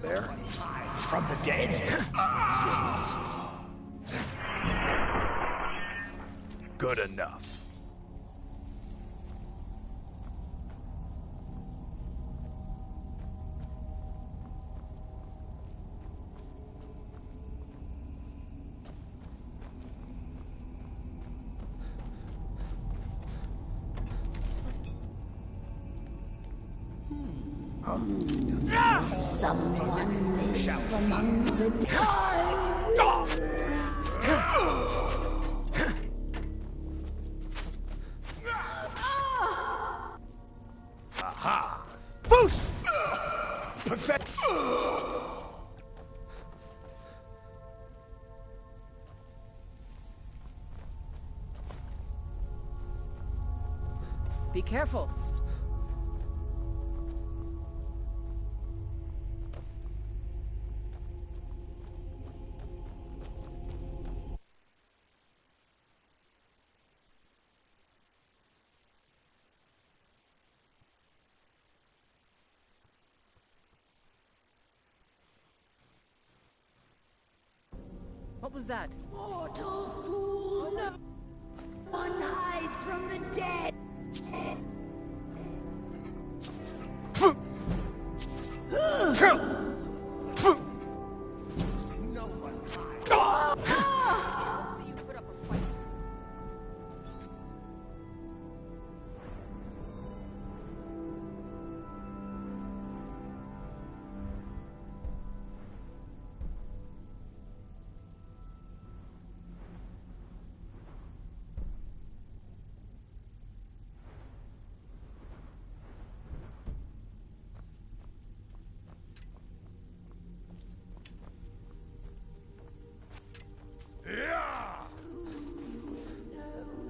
There? From the dead? Good enough. Someone lives among the dead. Aha! Boost! Pathetic! Be careful. What was that? Mortal fool! No one hides from the dead. No one hides. Let's see you put up a fight.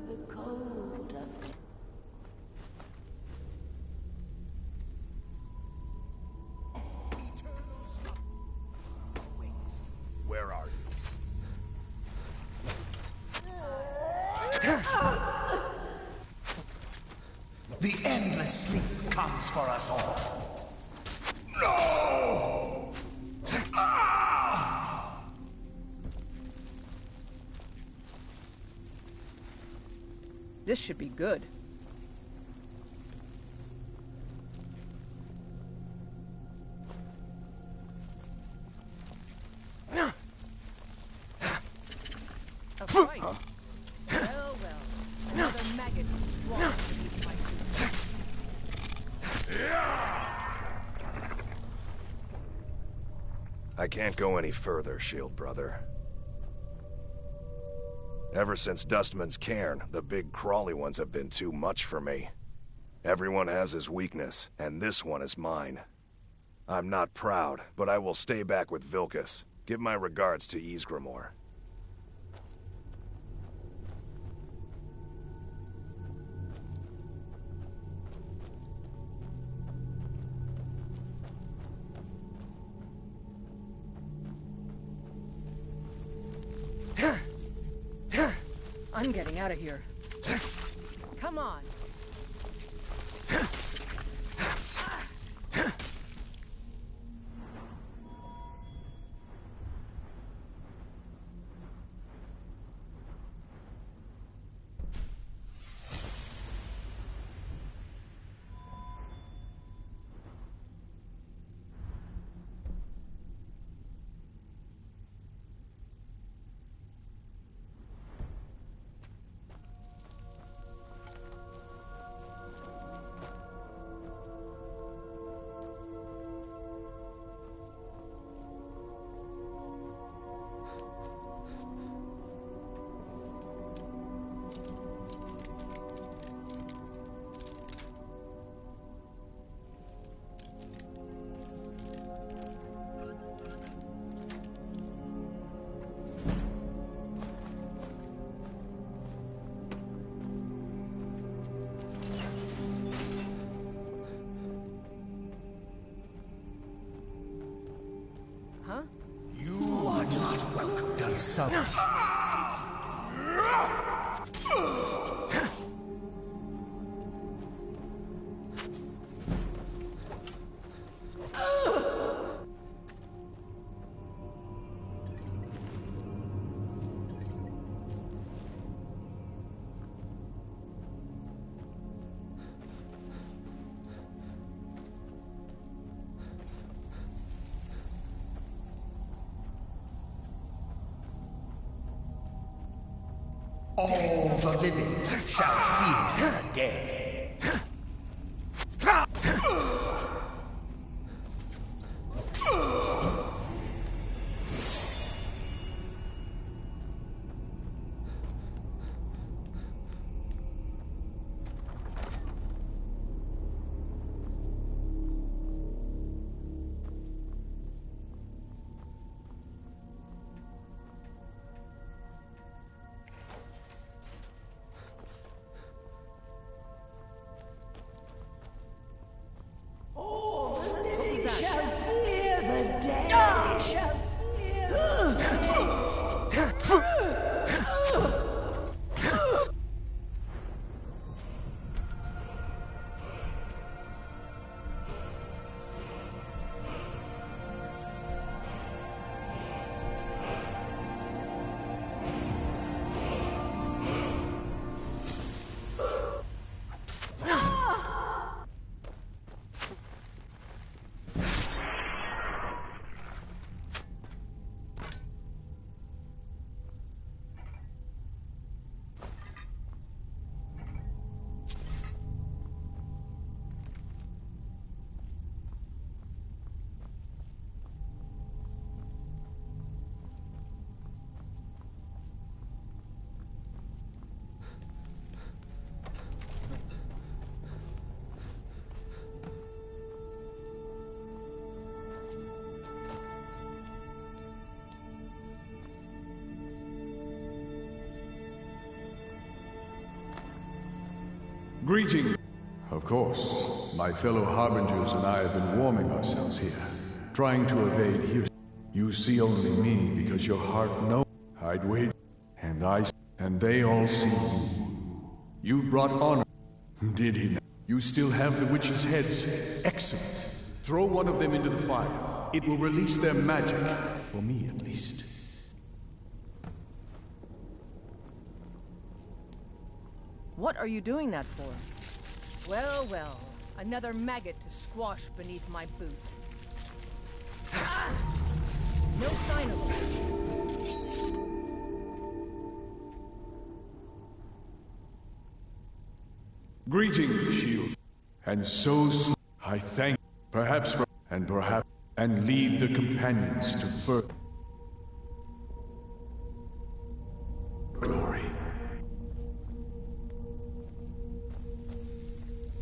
The cold of death. Where are you? The endless sleep comes for us all. No! This should be good. A fight. Well, well. Another maggot strong beneath my feet. I can't go any further, Shield Brother. Ever since Dustman's cairn, the big crawly ones have been too much for me. Everyone has his weakness, and this one is mine. I'm not proud, but I will stay back with Vilkas. Give my regards to Ysgramor. I'm getting out of here. Come on. Huh? You are not welcome to some. All the living shall fear the dead. All the living shall fear the dead. Shall fear the Greeting. Of course, my fellow Harbingers and I have been warming ourselves here, trying to evade here. You see only me because your heart knows I'd wait, and they all see you. You've brought honor. Did he not? You still have the witches' heads. Excellent. Throw one of them into the fire. It will release their magic, for me at least. What are you doing that for? Well, well, another maggot to squash beneath my boot. Ah! No sign of it. Greeting, Shield. And so I thank, perhaps, and lead the companions to further glory.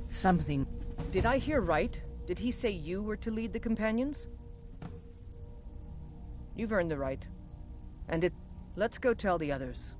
Something. Did I hear right? Did he say you were to lead the companions? You've earned the right. And it... Let's go tell the others.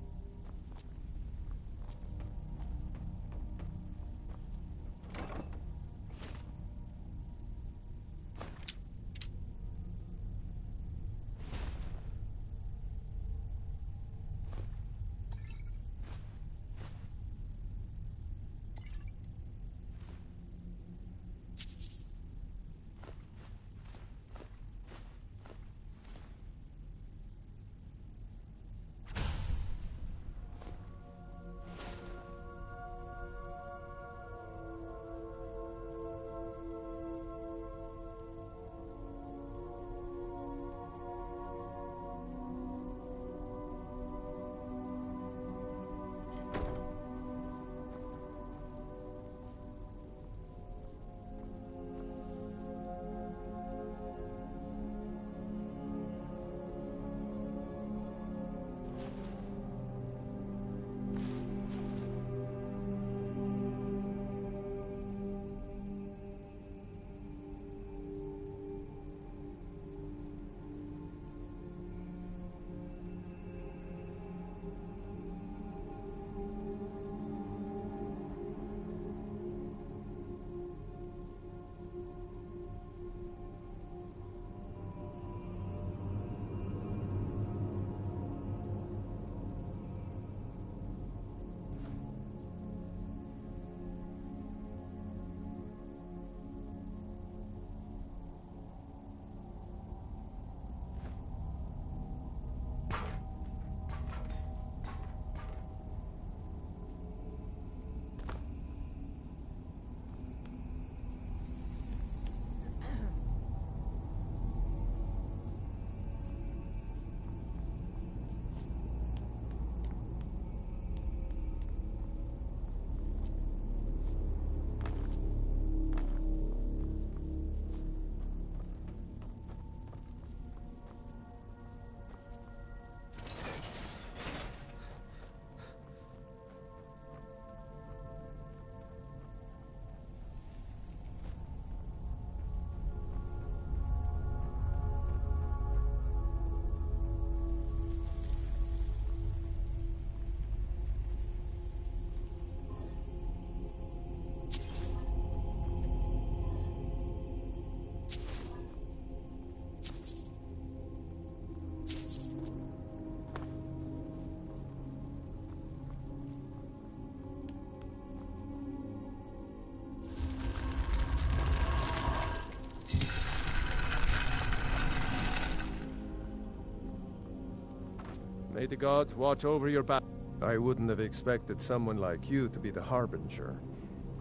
May the gods watch over your back. I wouldn't have expected someone like you to be the Harbinger,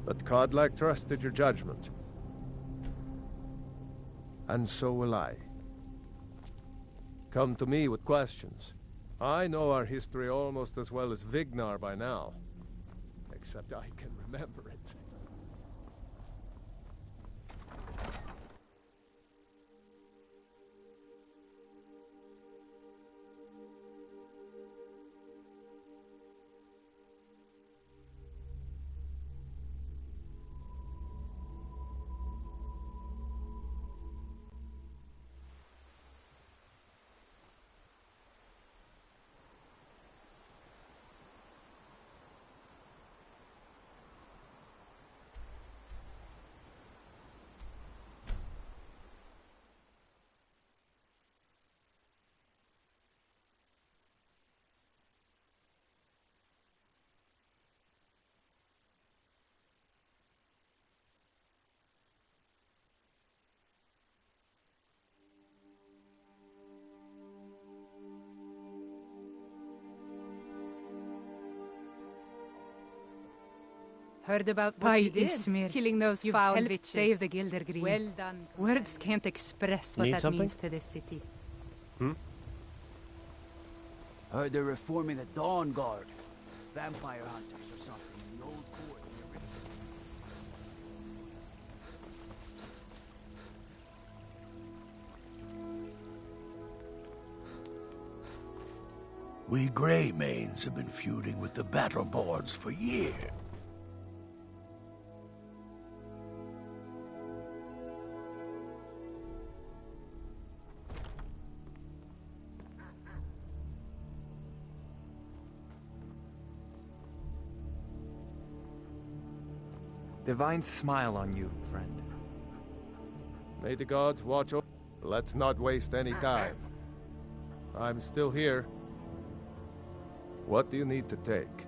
but Kodlak trusted your judgment. And so will I. Come to me with questions. I know our history almost as well as Vignar by now. Except I can remember it. Heard about what By you did, Ismir, killing those you've foul helped witches. save the Gildergreen. Well done. Words can't express what Need that something? means to this city. Heard they're reforming the Dawn Guard. Vampire hunters or something in the old fort near River. We Greymanes have been feuding with the Battleborns for years. Divine smile on you, friend. May the gods watch over. Let's not waste any time. I'm still here. What do you need to take?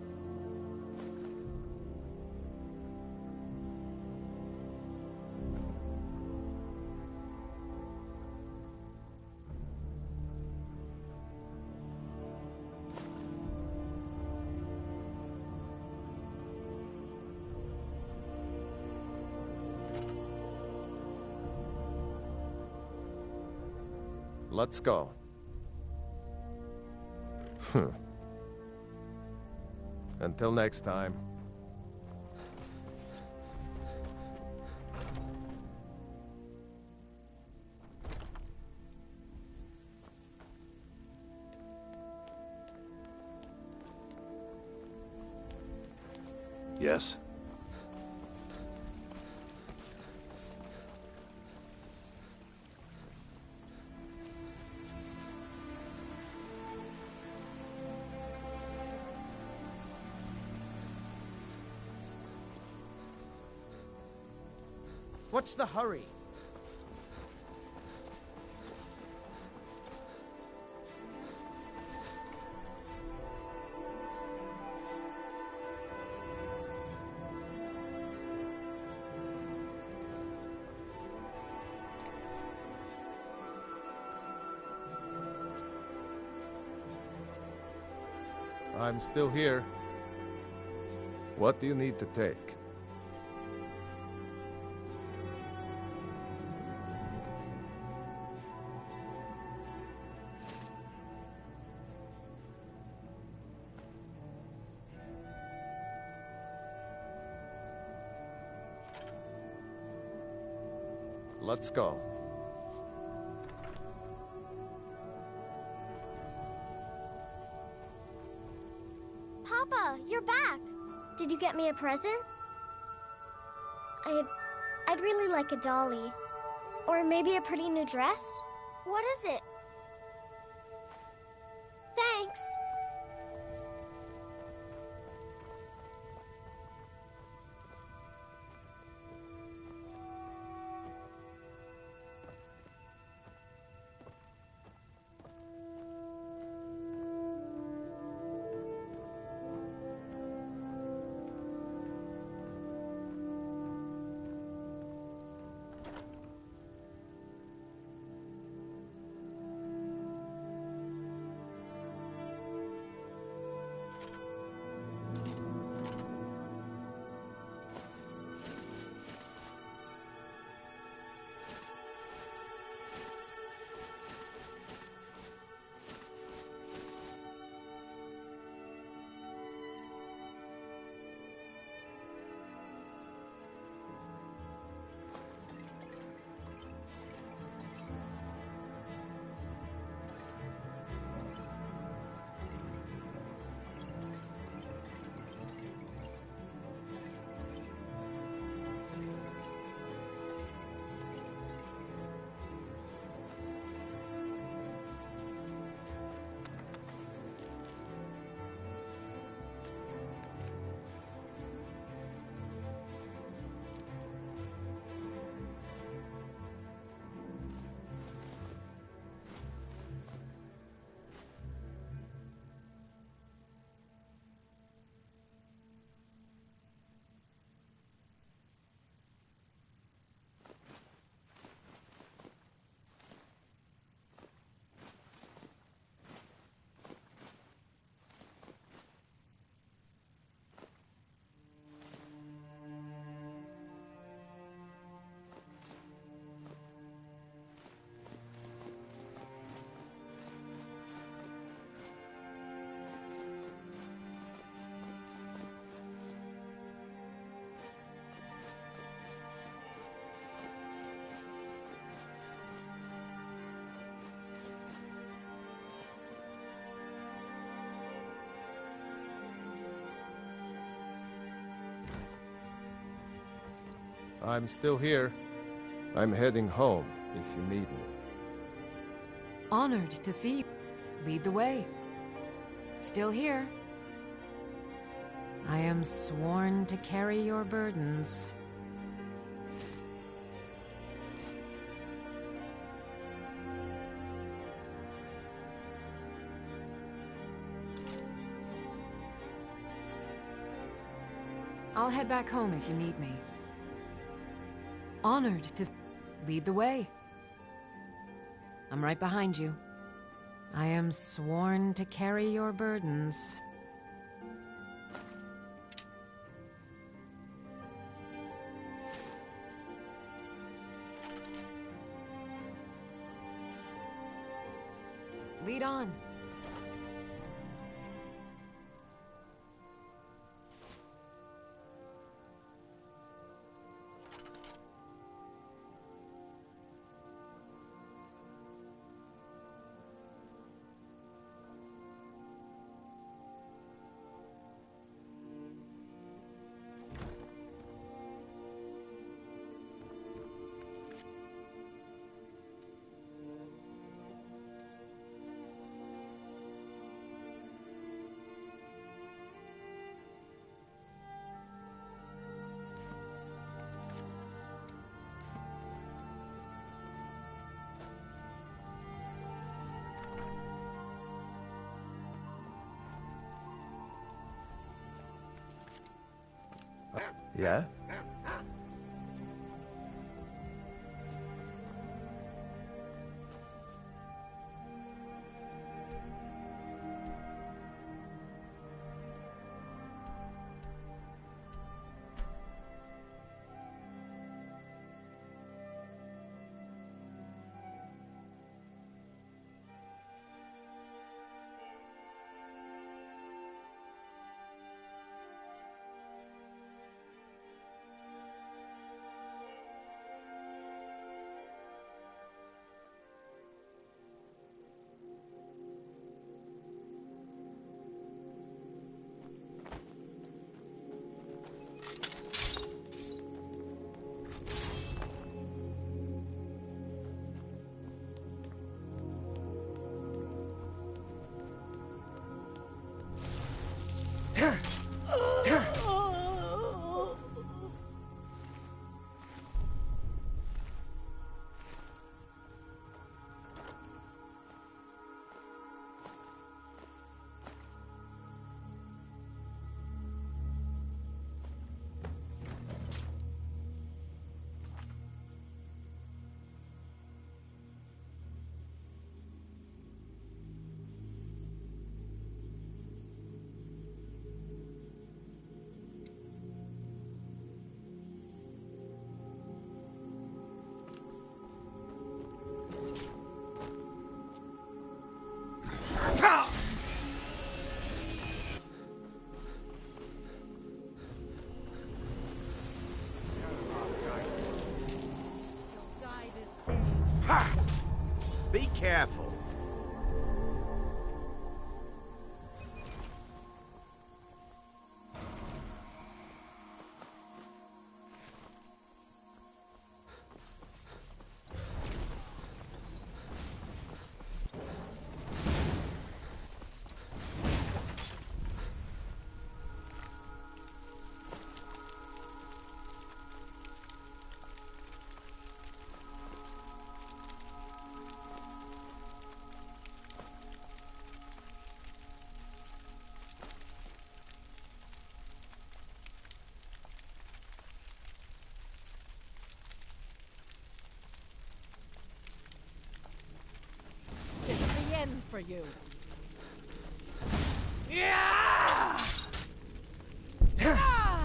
Let's go. Until next time. Yes? What's the hurry? I'm still here. What do you need to take? Let's go. Papa, you're back. Did you get me a present? I'd really like a dolly. Or maybe a pretty new dress? What is it? Thanks. I'm still here. I'm heading home if you need me. Honored to see you. Lead the way. Still here. I am sworn to carry your burdens. I'll head back home if you need me. Honored to lead the way. I'm right behind you. I am sworn to carry your burdens. Lead on. Yeah? Be careful. It's the end for you. Yeah! Ah!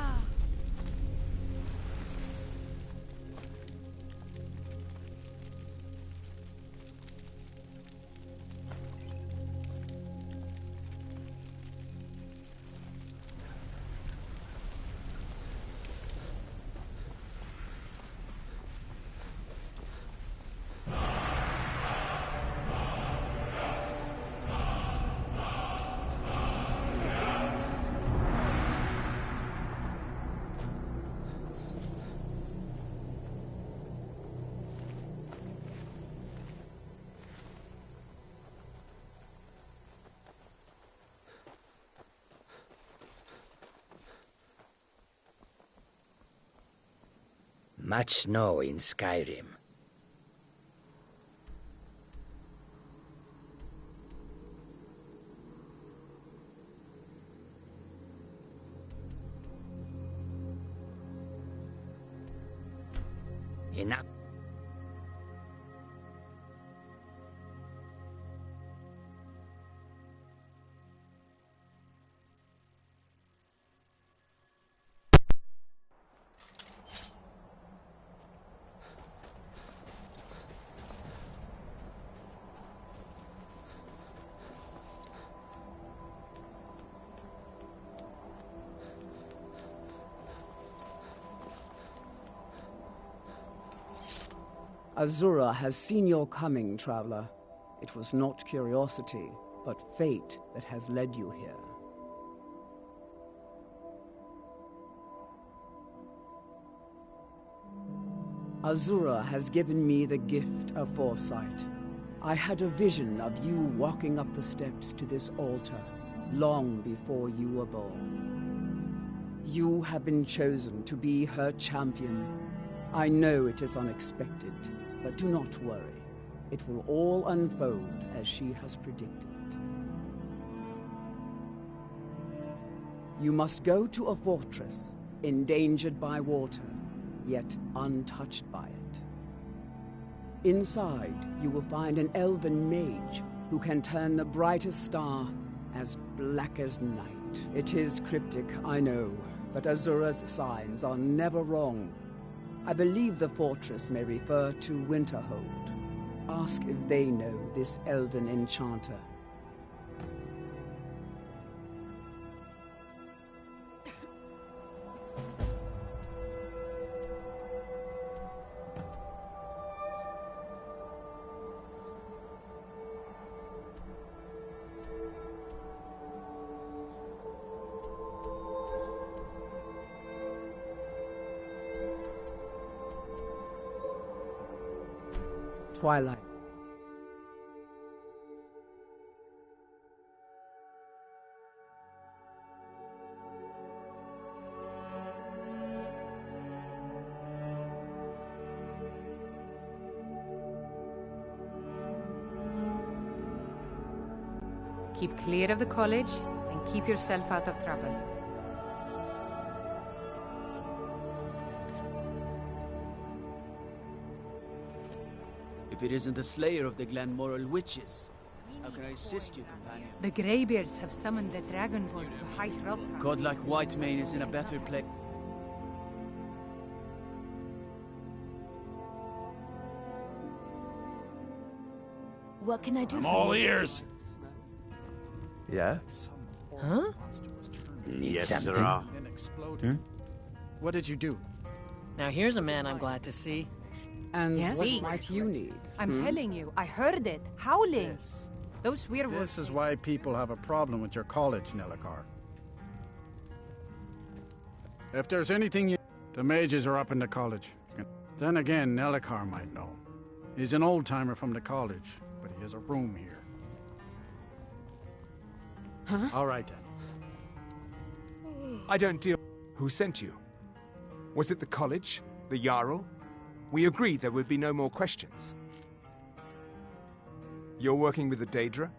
Much snow in Skyrim. Enough. Azura has seen your coming, traveler. It was not curiosity, but fate that has led you here. Azura has given me the gift of foresight. I had a vision of you walking up the steps to this altar, long before you were born. You have been chosen to be her champion. I know it is unexpected, but do not worry. It will all unfold as she has predicted. You must go to a fortress, endangered by water, yet untouched by it. Inside, you will find an elven mage who can turn the brightest star as black as night. It is cryptic, I know, but Azura's signs are never wrong. I believe the fortress may refer to Winterhold. Ask if they know this elven enchanter. Twilight. Keep clear of the college and keep yourself out of trouble. If it isn't the slayer of the Glenmoral witches, how can I assist you, companion? The Greybeards have summoned the Dragonborn to High Hrothgar. God like Whitemane is in a better place. What can I do I'm for all you? ears. Yeah? Huh? Need Yes, something? sirrah. What did you do? Now here's a man I'm glad to see. And Yes? what might you need? I'm telling you, I heard it. Howling. Those werewolves. This is why people have a problem with your college, Nellikar. If there's anything you... The mages are up in the college. Then again, Nellikar might know. He's an old-timer from the college, but he has a room here. Huh? All right, then. I don't deal... Who sent you? Was it the college? The Jarl? We agreed there would be no more questions. You're working with the Daedra?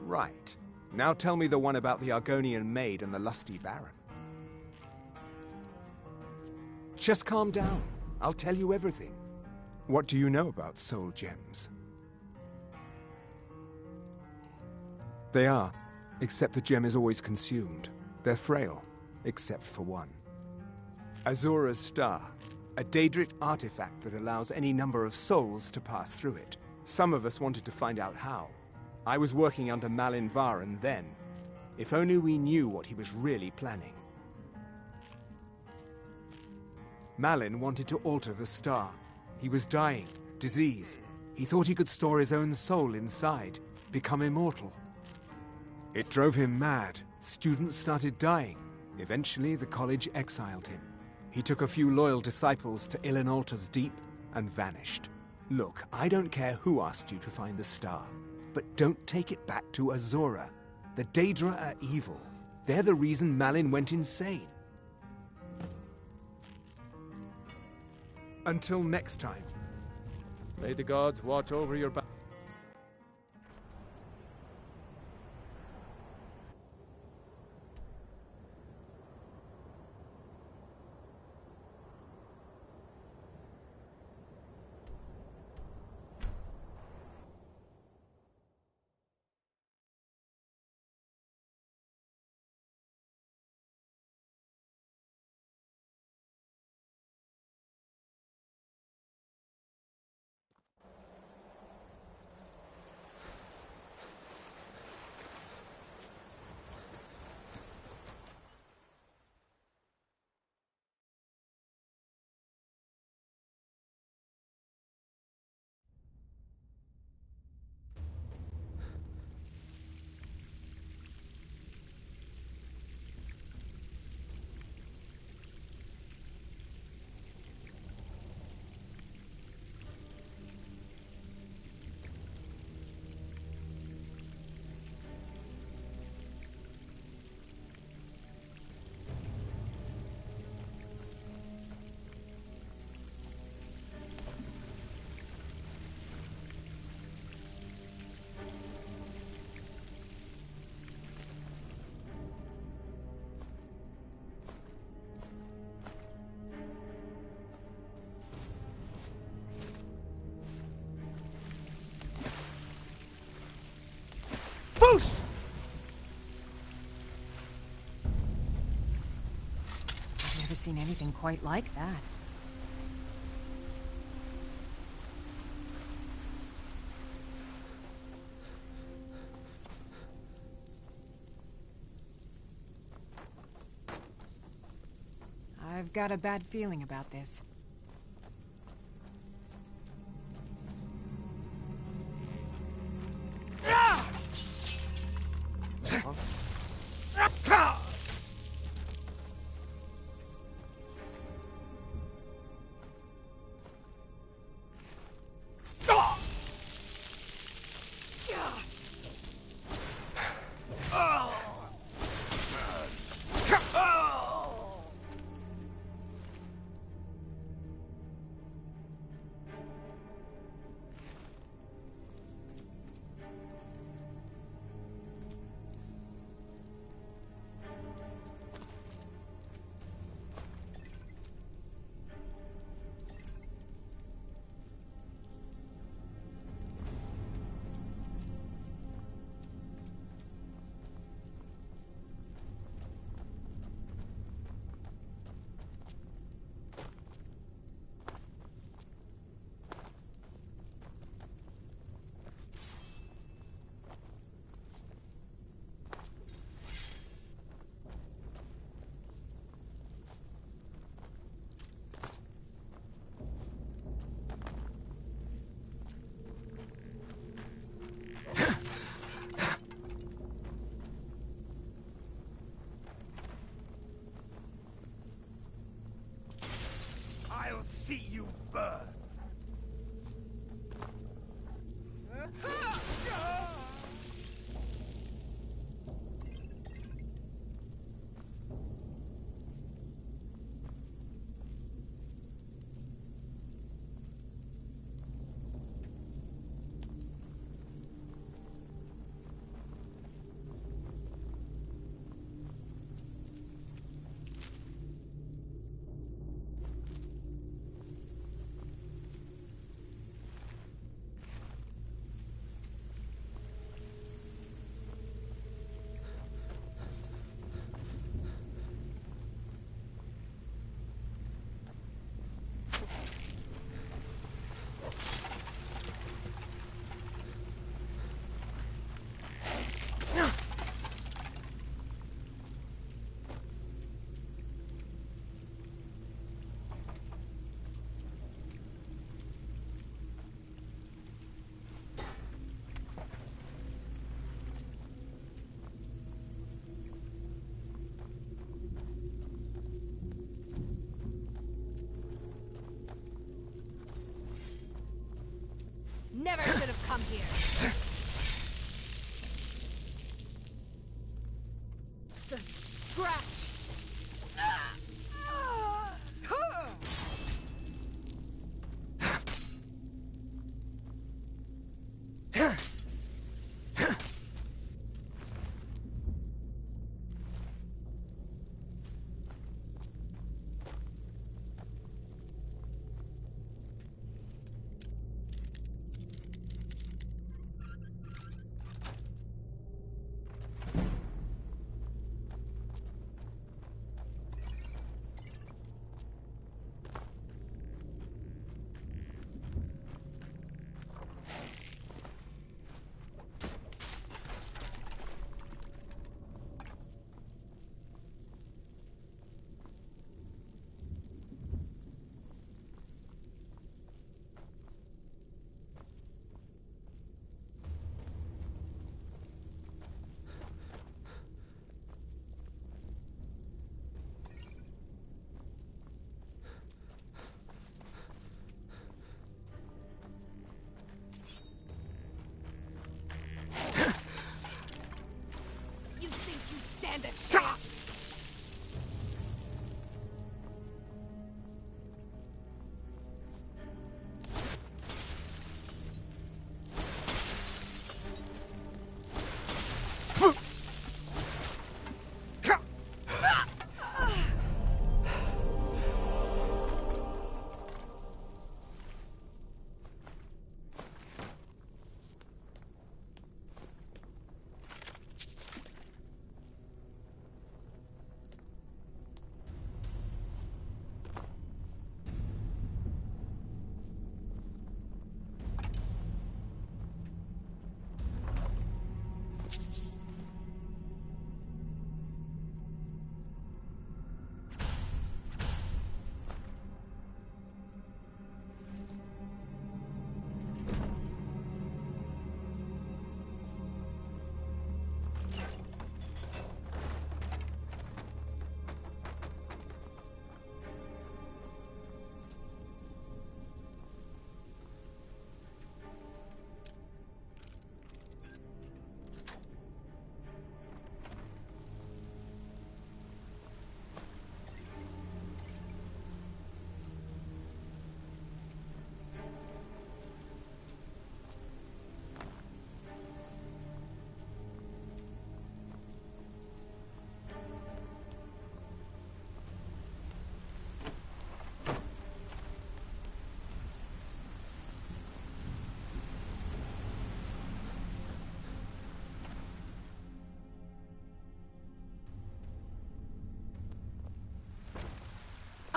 Right. Now tell me the one about the Argonian maid and the lusty baron. Just calm down. I'll tell you everything. What do you know about soul gems? They are, except the gem is always consumed. They're frail, except for one. Azura's Star, a Daedric artifact that allows any number of souls to pass through it. Some of us wanted to find out how. I was working under Malin Varen then. If only we knew what he was really planning. Malin wanted to alter the star. He was dying, disease. He thought he could store his own soul inside, become immortal. It drove him mad. Students started dying. Eventually, the college exiled him. He took a few loyal disciples to Ilinalta's Deep and vanished. Look, I don't care who asked you to find the star, but don't take it back to Azura. The Daedra are evil. They're the reason Malin went insane. Until next time. May the gods watch over your back. Boosh! I've never seen anything quite like that. I've got a bad feeling about this.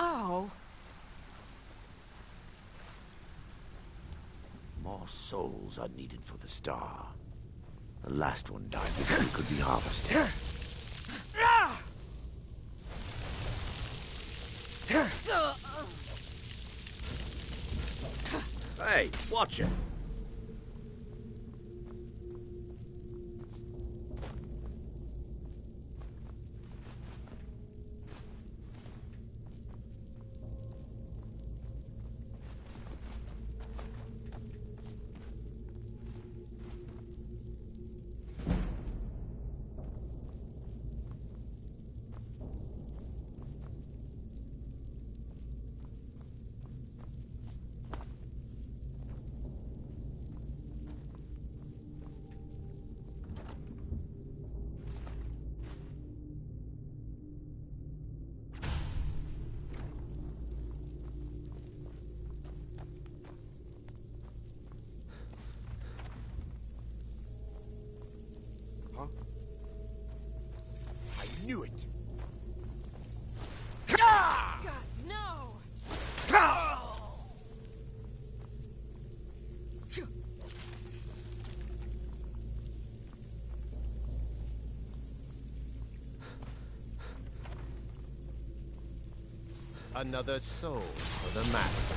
Oh. More souls are needed for the star. The last one died before it could be harvested. Hey, watch it! I knew it! Gods, no! Another soul for the master.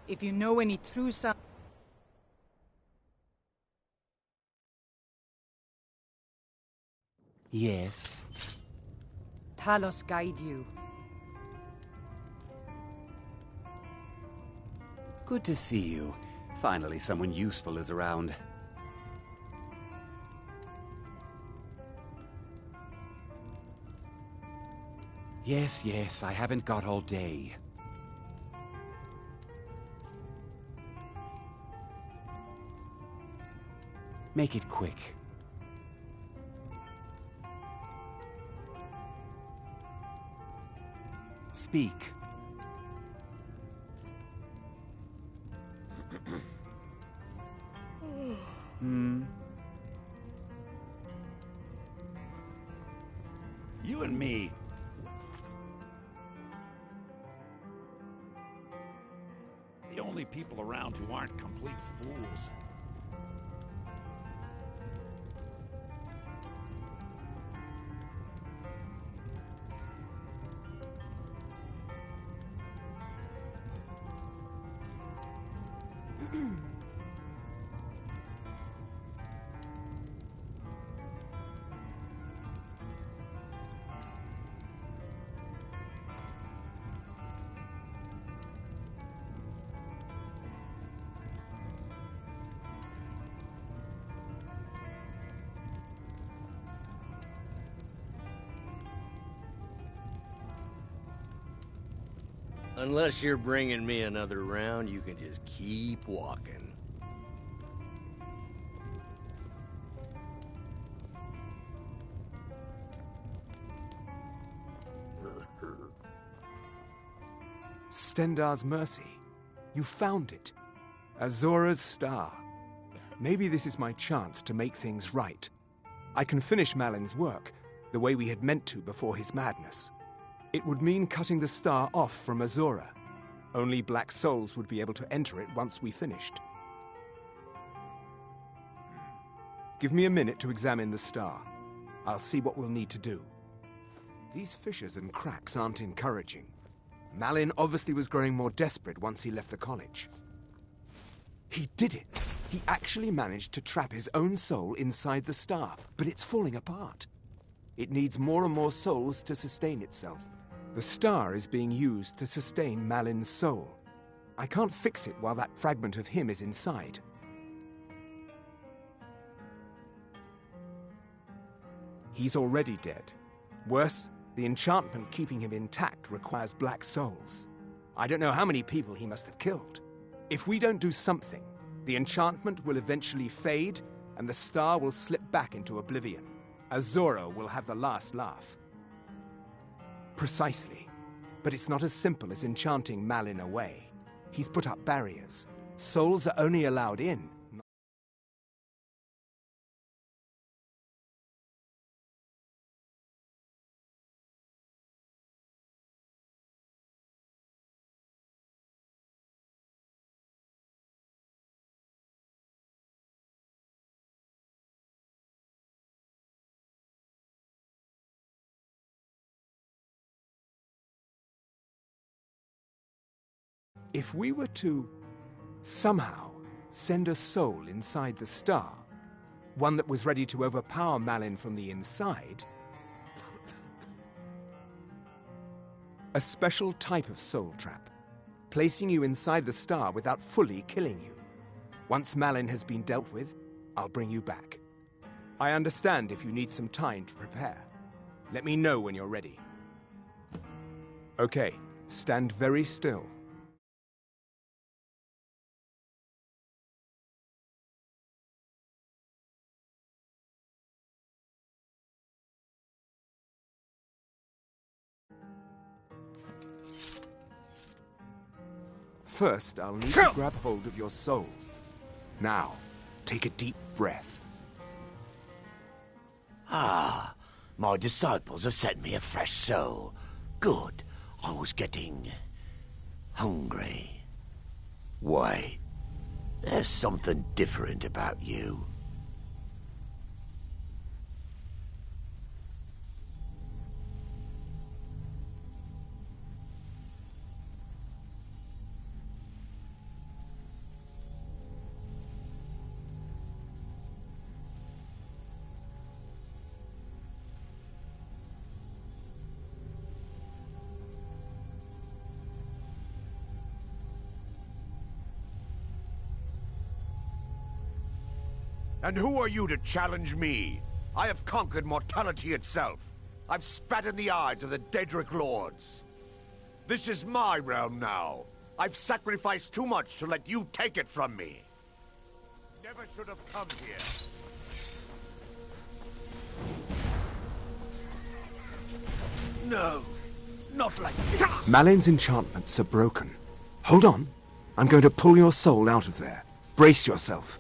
If you know any true signs... Yes. Talos guide you. Good to see you. Finally, someone useful is around. Yes, I haven't got all day. Make it quick. Speak. You and me. The only people around who aren't complete fools. Unless you're bringing me another round, you can just keep walking. Stendar's mercy. You found it. Azora's star. Maybe this is my chance to make things right. I can finish Malin's work, the way we had meant to before his madness. It would mean cutting the star off from Azora. Only black souls would be able to enter it once we finished. Give me a minute to examine the star. I'll see what we'll need to do. These fissures and cracks aren't encouraging. Malin obviously was growing more desperate once he left the college. He did it! He actually managed to trap his own soul inside the star, but it's falling apart. It needs more and more souls to sustain itself. The star is being used to sustain Malin's soul. I can't fix it while that fragment of him is inside. He's already dead. Worse, the enchantment keeping him intact requires black souls. I don't know how many people he must have killed. If we don't do something, the enchantment will eventually fade, and the star will slip back into oblivion. Azora will have the last laugh. Precisely. But it's not as simple as enchanting Malin away. He's put up barriers. Souls are only allowed in. If we were to somehow send a soul inside the star, one that was ready to overpower Malin from the inside, a special type of soul trap, placing you inside the star without fully killing you. Once Malin has been dealt with, I'll bring you back. I understand if you need some time to prepare. Let me know when you're ready. Okay, stand very still. First, I'll need to grab hold of your soul. Now, take a deep breath. Ah, my disciples have sent me a fresh soul. Good. I was getting hungry. Wait, there's something different about you. And who are you to challenge me? I have conquered mortality itself. I've spat in the eyes of the Daedric lords. This is my realm now. I've sacrificed too much to let you take it from me. Never should have come here. No, not like this. Malin's enchantments are broken. Hold on. I'm going to pull your soul out of there. Brace yourself.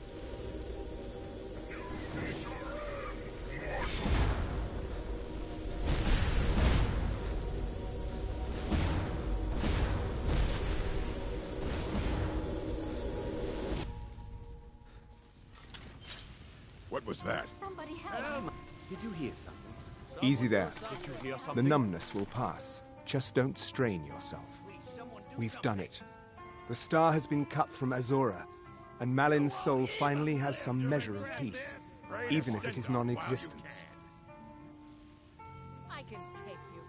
What was that? Somebody help. Did you hear something? Easy there. Did you hear The something? numbness will pass. Just don't strain yourself. We've done it. The star has been cut from Azora, and Malin's soul finally has some measure of peace, even if it is non-existence. I can take you.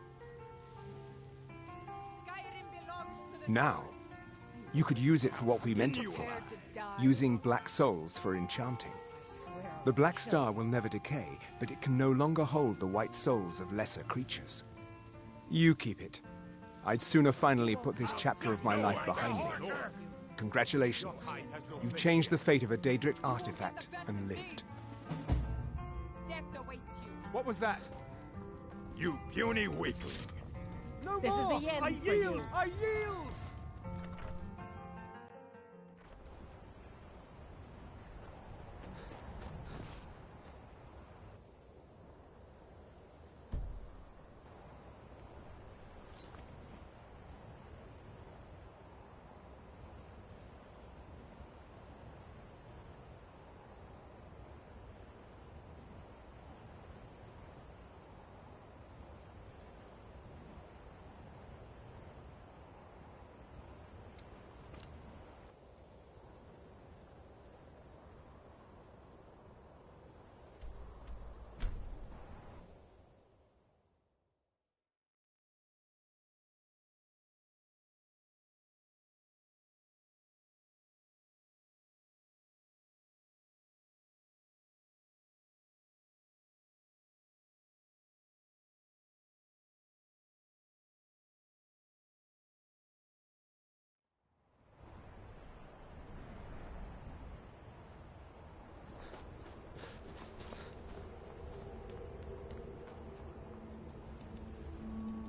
Skyrim belongs to the Now, you could use it for what we meant it for, using black souls for enchanting. The black star will never decay, but it can no longer hold the white souls of lesser creatures. You keep it. I'd sooner finally put this chapter of my life behind me. Congratulations. You've changed the fate of a Daedric artifact and lived. death awaits you. What was that? You puny weakling. No This more! is the end I for yield! you. I yield!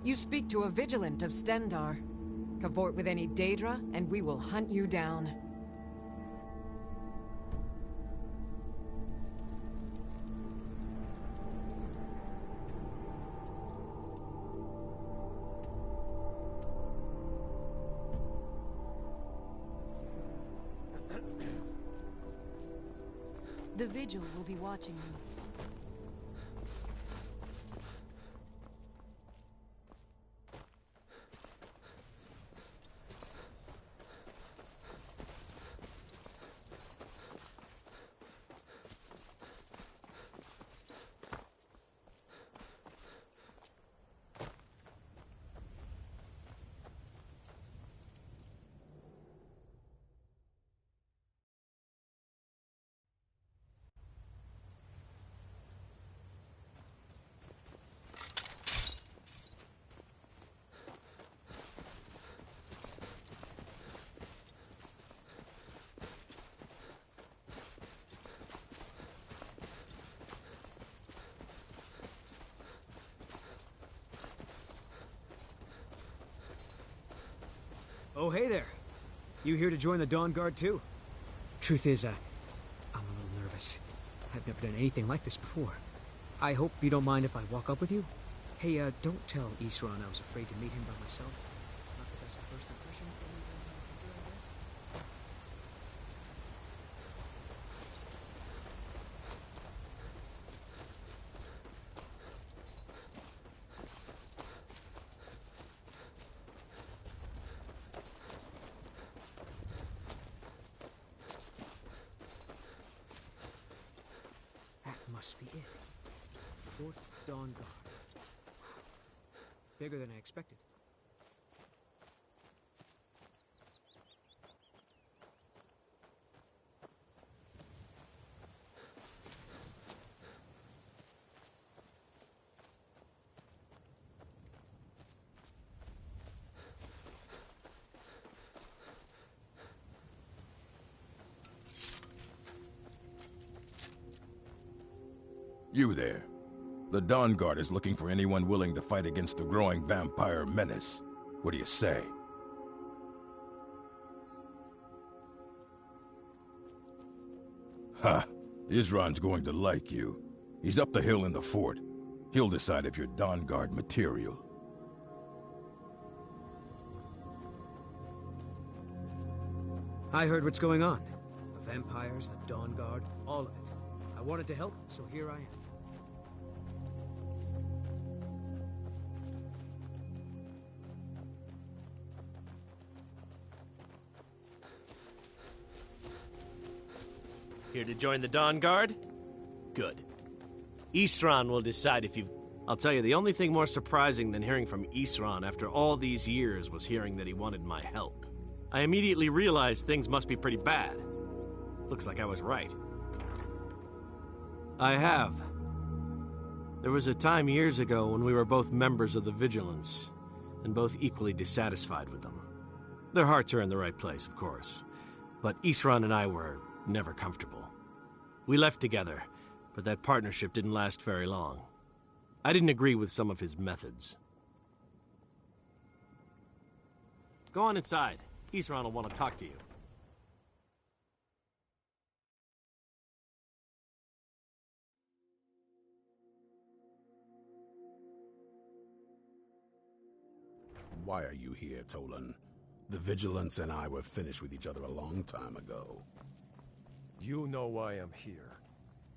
You speak to a vigilant of Stendar. Cavort with any Daedra, and we will hunt you down. The Vigil will be watching you. Oh, hey there. You here to join the Dawn Guard, too? Truth is, I'm a little nervous. I've never done anything like this before. I hope you don't mind if I walk up with you? Hey, don't tell Isran I was afraid to meet him by myself. Not the best first impression for me, I guess. Must be it. Fort Dawn Guard. Bigger than I expected. You there. The Dawn Guard is looking for anyone willing to fight against the growing vampire menace. What do you say? Ha! Isran's going to like you. He's up the hill in the fort. He'll decide if you're Dawn Guard material. I heard what's going on. The vampires, the Dawn Guard, all of it. I wanted to help, so here I am. Here to join the Dawn Guard? Good. Isran will decide if you've... I'll tell you, the only thing more surprising than hearing from Isran after all these years was hearing that he wanted my help. I immediately realized things must be pretty bad. Looks like I was right. I have. There was a time years ago when we were both members of the Vigilance, and both equally dissatisfied with them. Their hearts are in the right place, of course, but Isran and I were never comfortable. We left together, but that partnership didn't last very long. I didn't agree with some of his methods. Go on inside. Isran will want to talk to you. Why are you here, Tolan? The Vigilance and I were finished with each other a long time ago. You know why I'm here.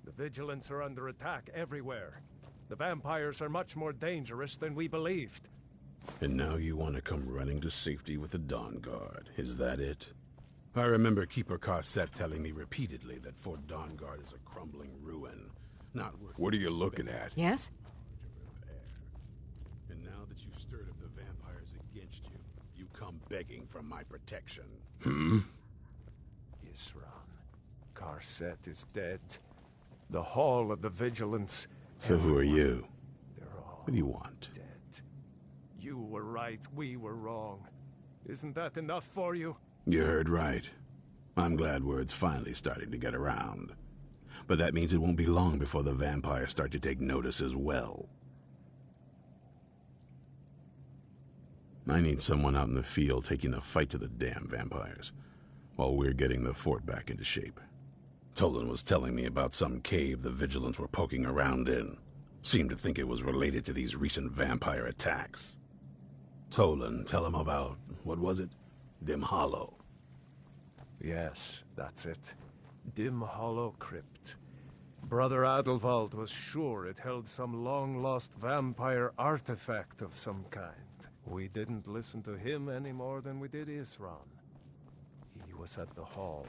The Vigilance are under attack everywhere. The vampires are much more dangerous than we believed. And now you want to come running to safety with the Dawn Guard. Is that it? I remember Keeper Carset telling me repeatedly that Fort Dawn Guard is a crumbling ruin. Not worth... What are you looking at? Yes? And now that you've stirred up the vampires against you, you come begging for my protection. Hmm? Isran. Carset is dead. The Hall of the Vigilance... So who are you? They're all What do you want? dead. You were right, we were wrong. Isn't that enough for you? You heard right. I'm glad word's finally starting to get around. But that means it won't be long before the vampires start to take notice as well. I need someone out in the field taking the fight to the damn vampires, while we're getting the fort back into shape. Tolan was telling me about some cave the Vigilants were poking around in. Seemed to think it was related to these recent vampire attacks. Tolan, tell him about, what was it? Dim Hollow. Yes, that's it. Dim Hollow Crypt. Brother Adelwald was sure it held some long-lost vampire artifact of some kind. We didn't listen to him any more than we did Isran. He was at the hall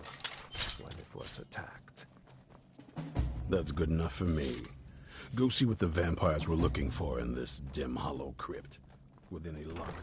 when it was attacked. That's good enough for me. Go see what the vampires were looking for in this Dim Hollow Crypt. With any luck.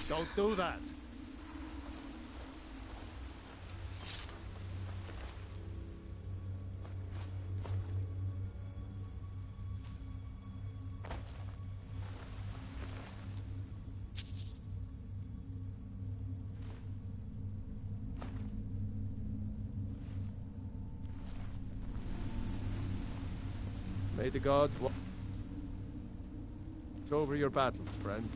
Don't do that. May the gods watch over your battles, friend.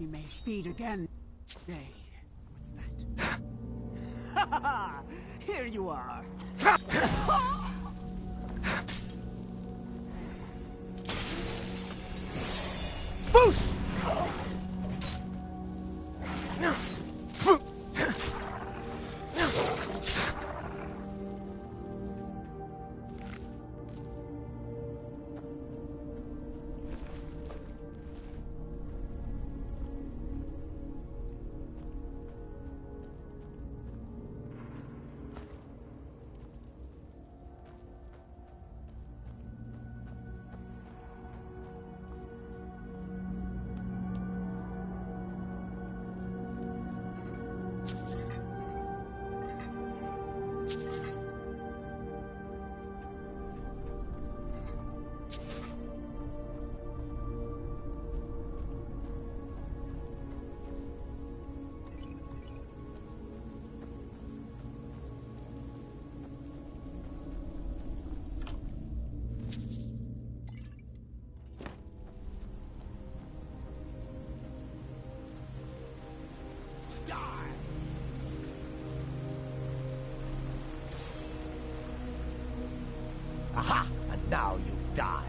We may feed again. Day. What's that? Here you are. Foos! Aha! And now you die.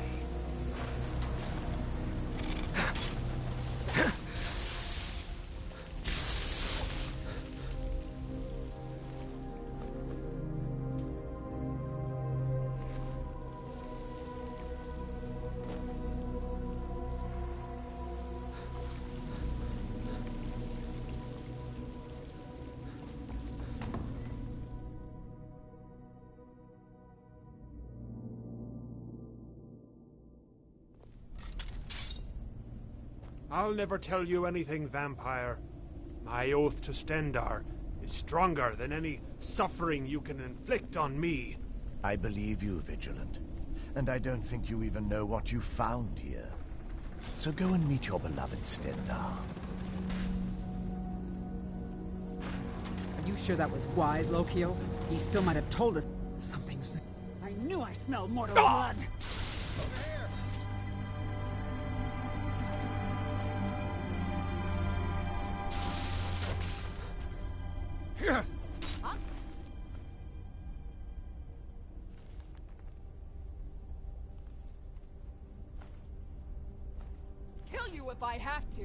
I'll never tell you anything, vampire. My oath to Stendar is stronger than any suffering you can inflict on me. I believe you, Vigilant. And I don't think you even know what you found here. So go and meet your beloved Stendar. Are you sure that was wise, Lokio? He still might have told us something's... I knew I smelled mortal blood! Huh? Kill you if I have to.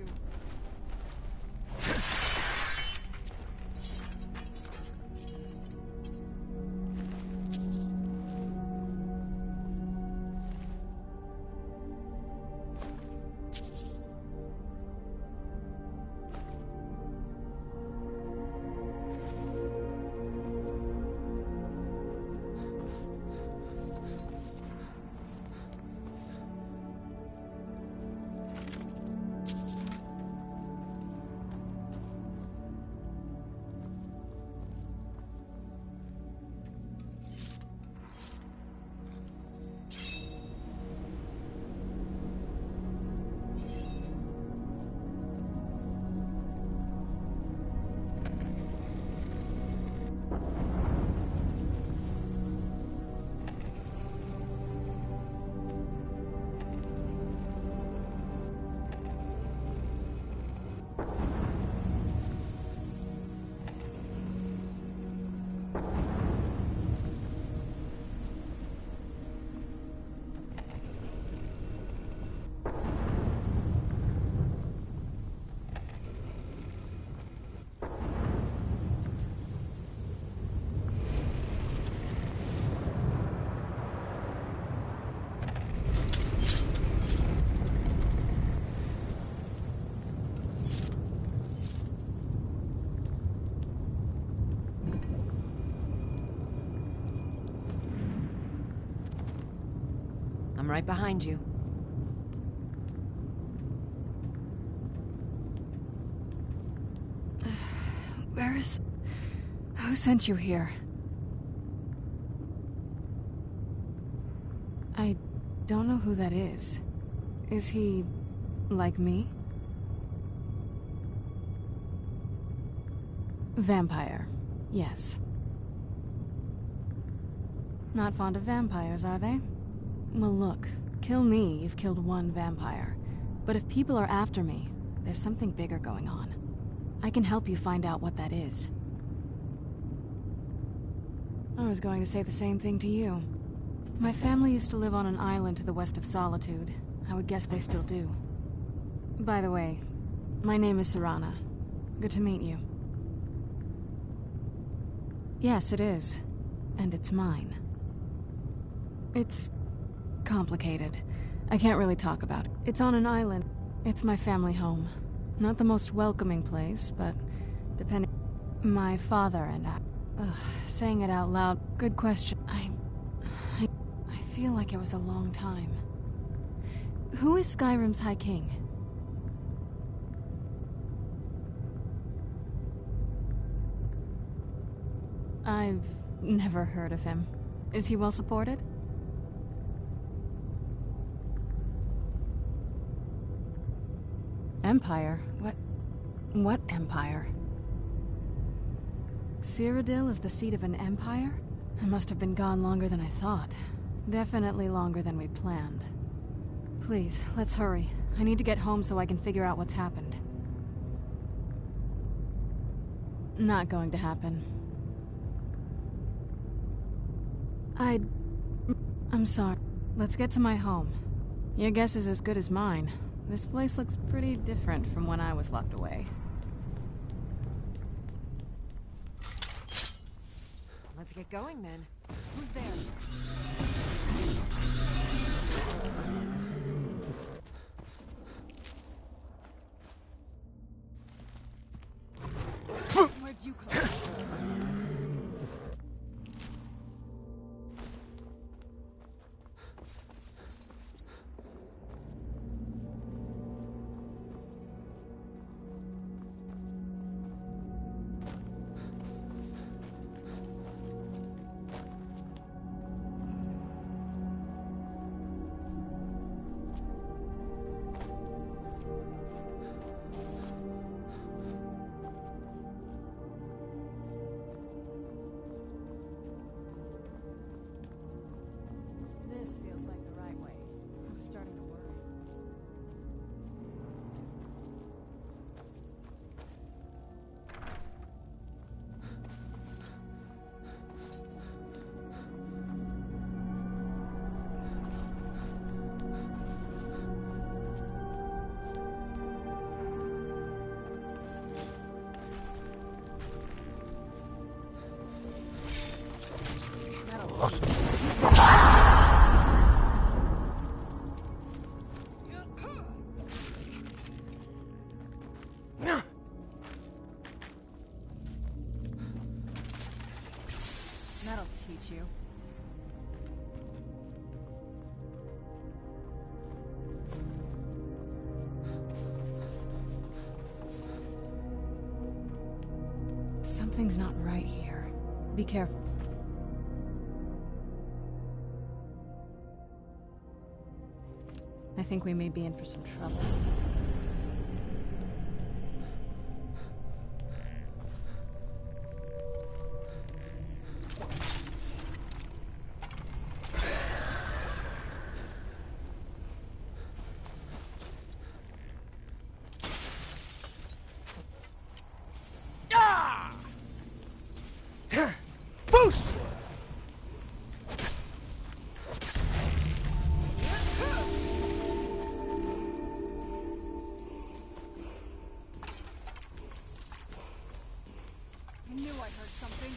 I'm right behind you. Where is... Who sent you here? I don't know who that is. Is he... like me? Vampire. Yes. Not fond of vampires, are they? Well, look. Kill me, you've killed one vampire. But if people are after me, There's something bigger going on. I can help you find out what that is. I was going to say the same thing to you. My family used to live on an island to the west of Solitude. I would guess they still do. By the way, my name is Serana. Good to meet you. Yes, it is. And it's mine. It's complicated. I can't really talk about it. It's on an island. It's my family home. Not the most welcoming place, but depending... My father and I... saying it out loud, good question. I feel like it was a long time. Who is Skyrim's High King? I've never heard of him. Is he well supported? Empire? What empire? Cyrodiil is the seat of an empire? I must have been gone longer than I thought. Definitely longer than we planned. Please, let's hurry. I need to get home so I can figure out what's happened. Not going to happen. I'm sorry. Let's get to my home. Your guess is as good as mine. This place looks pretty different from when I was locked away. Let's get going then. Who's there? Where'd you come from? This feels like the right way. I was starting to worry. That'll teach you. Something's not right here. Be careful. I think we may be in for some trouble. Boost! I knew I heard something.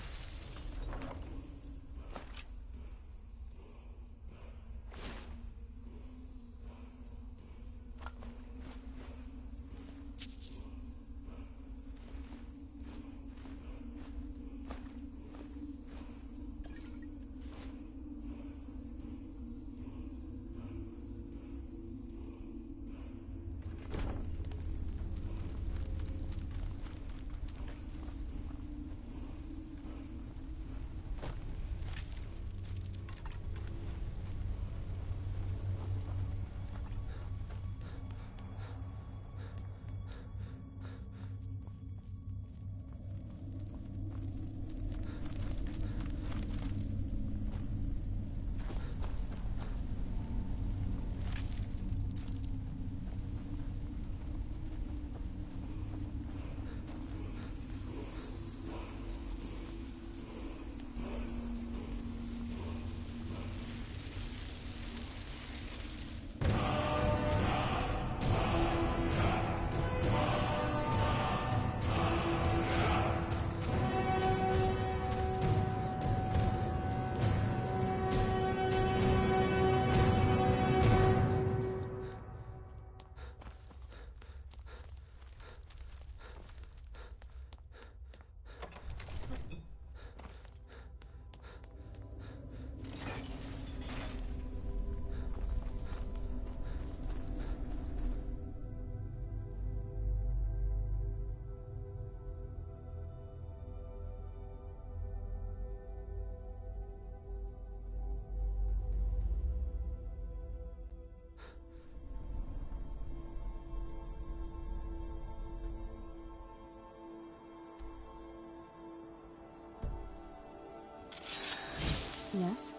Yes?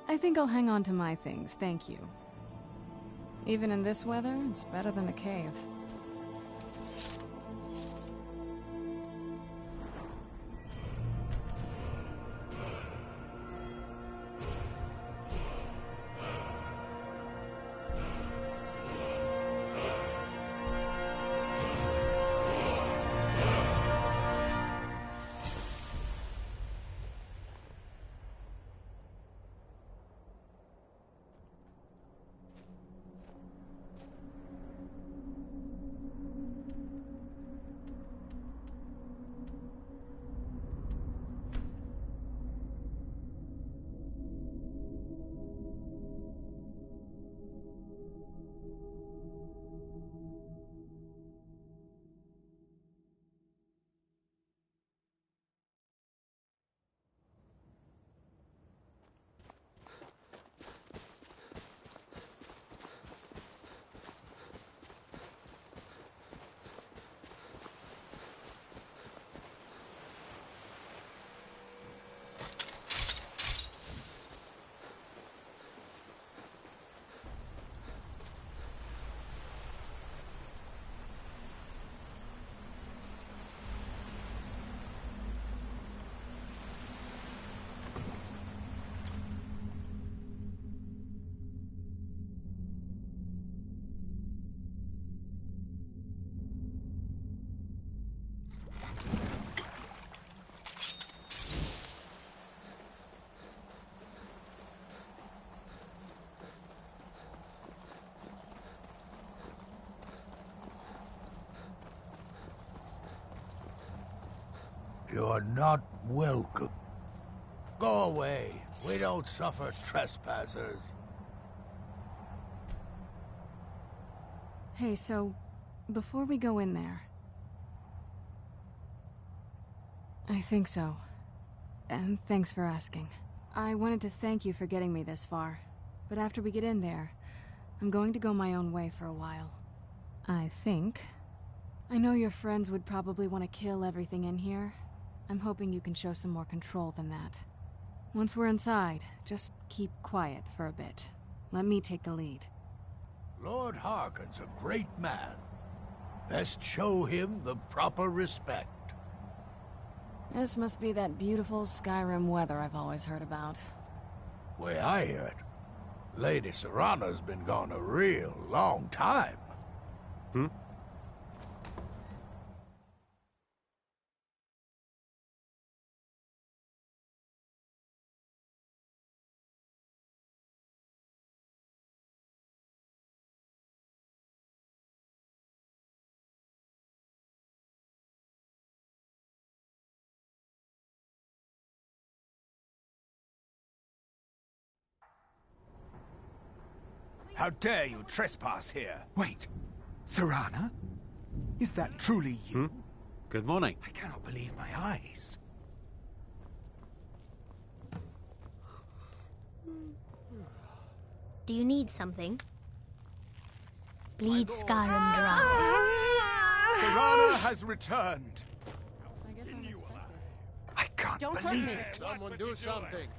I think I'll hang on to my things, thank you. Even in this weather, it's better than the cave. You're not welcome. Go away. We don't suffer trespassers. Hey, so, before we go in there... I think so. And thanks for asking. I wanted to thank you for getting me this far. But after we get in there, I'm going to go my own way for a while. I think. I know your friends would probably want to kill everything in here. I'm hoping you can show some more control than that. Once we're inside, just keep quiet for a bit. Let me take the lead. Lord Harkon's a great man. Best show him the proper respect. This must be that beautiful Skyrim weather I've always heard about. Way I hear it, Lady Serana's been gone a real long time. Hmm? How dare you trespass here? Wait, Serana? Is that truly you? Good morning. I cannot believe my eyes. Do you need something? Bleed Skyrim dry. Serana has returned. I guess I'm expected. I can't Don't hurt believe me. it. Someone do something.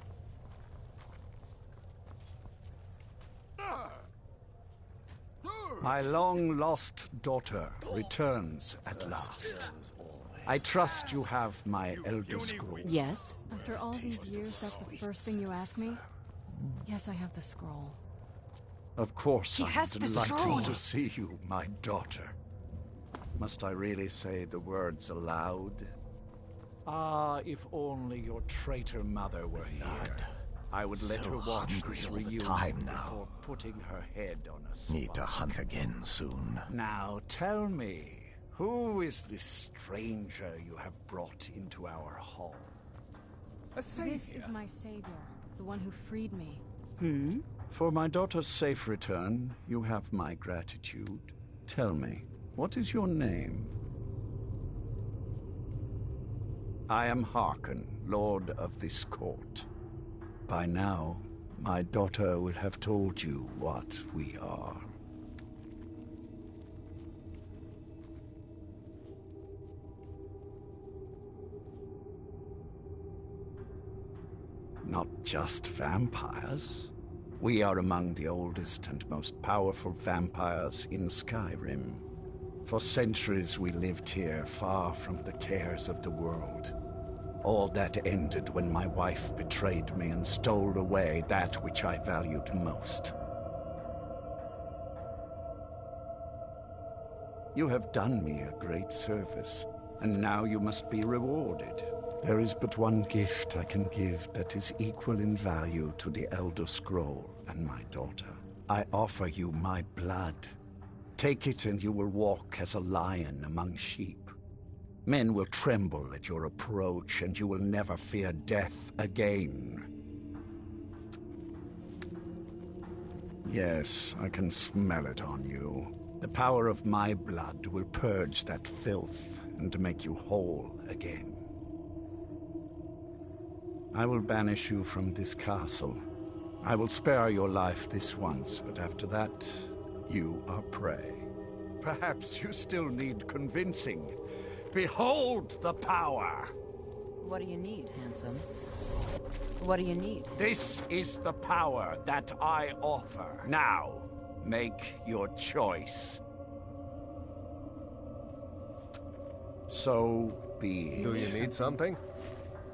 My long-lost daughter returns at last. I trust you have my Elder Scroll. Yes? After all these years, that's the first thing you ask me? Yes, I have the scroll. Of course, She I'm has the delighted scroll. to see you, my daughter. Must I really say the words aloud? Ah, if only your traitor mother were here. I would let So her watch hungry this all the reunion time now. before putting her head on a spike. Need to hunt again soon. Now tell me, who is this stranger you have brought into our hall? A savior. This is my savior, the one who freed me. For my daughter's safe return, you have my gratitude. Tell me, what is your name? I am Harkon, Lord of this court. By now, my daughter will have told you what we are. not just vampires. We are among the oldest and most powerful vampires in Skyrim. For centuries we lived here, far from the cares of the world. All that ended when my wife betrayed me and stole away that which I valued most. You have done me a great service, and now you must be rewarded. There is but one gift I can give that is equal in value to the Elder Scroll and my daughter. I offer you my blood. Take it and you will walk as a lion among sheep. Men will tremble at your approach, and you will never fear death again. Yes, I can smell it on you. The power of my blood will purge that filth and make you whole again. I will banish you from this castle. I will spare your life this once, but after that, you are prey. Perhaps you still need convincing. Behold the power! What do you need, handsome? What do you need? This is the power that I offer. Now, make your choice. So be it. Do you need something?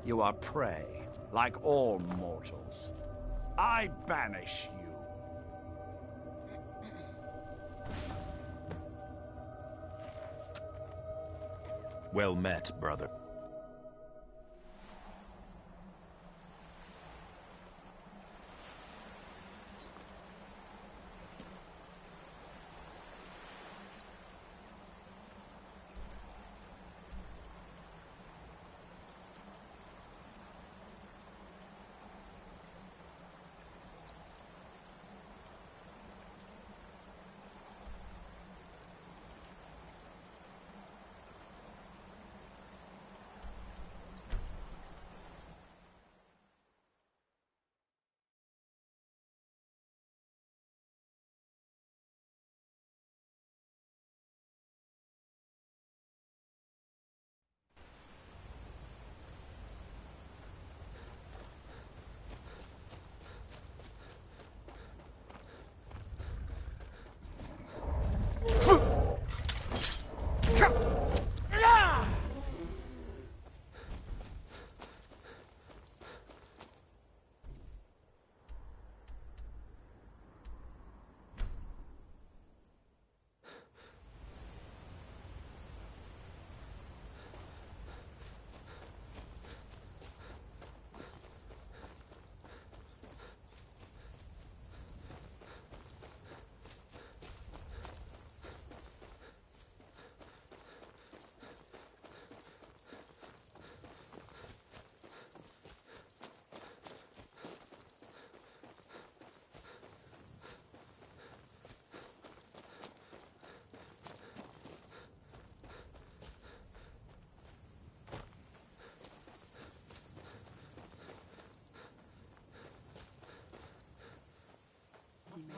You are prey, like all mortals. I banish you. Well met, brother.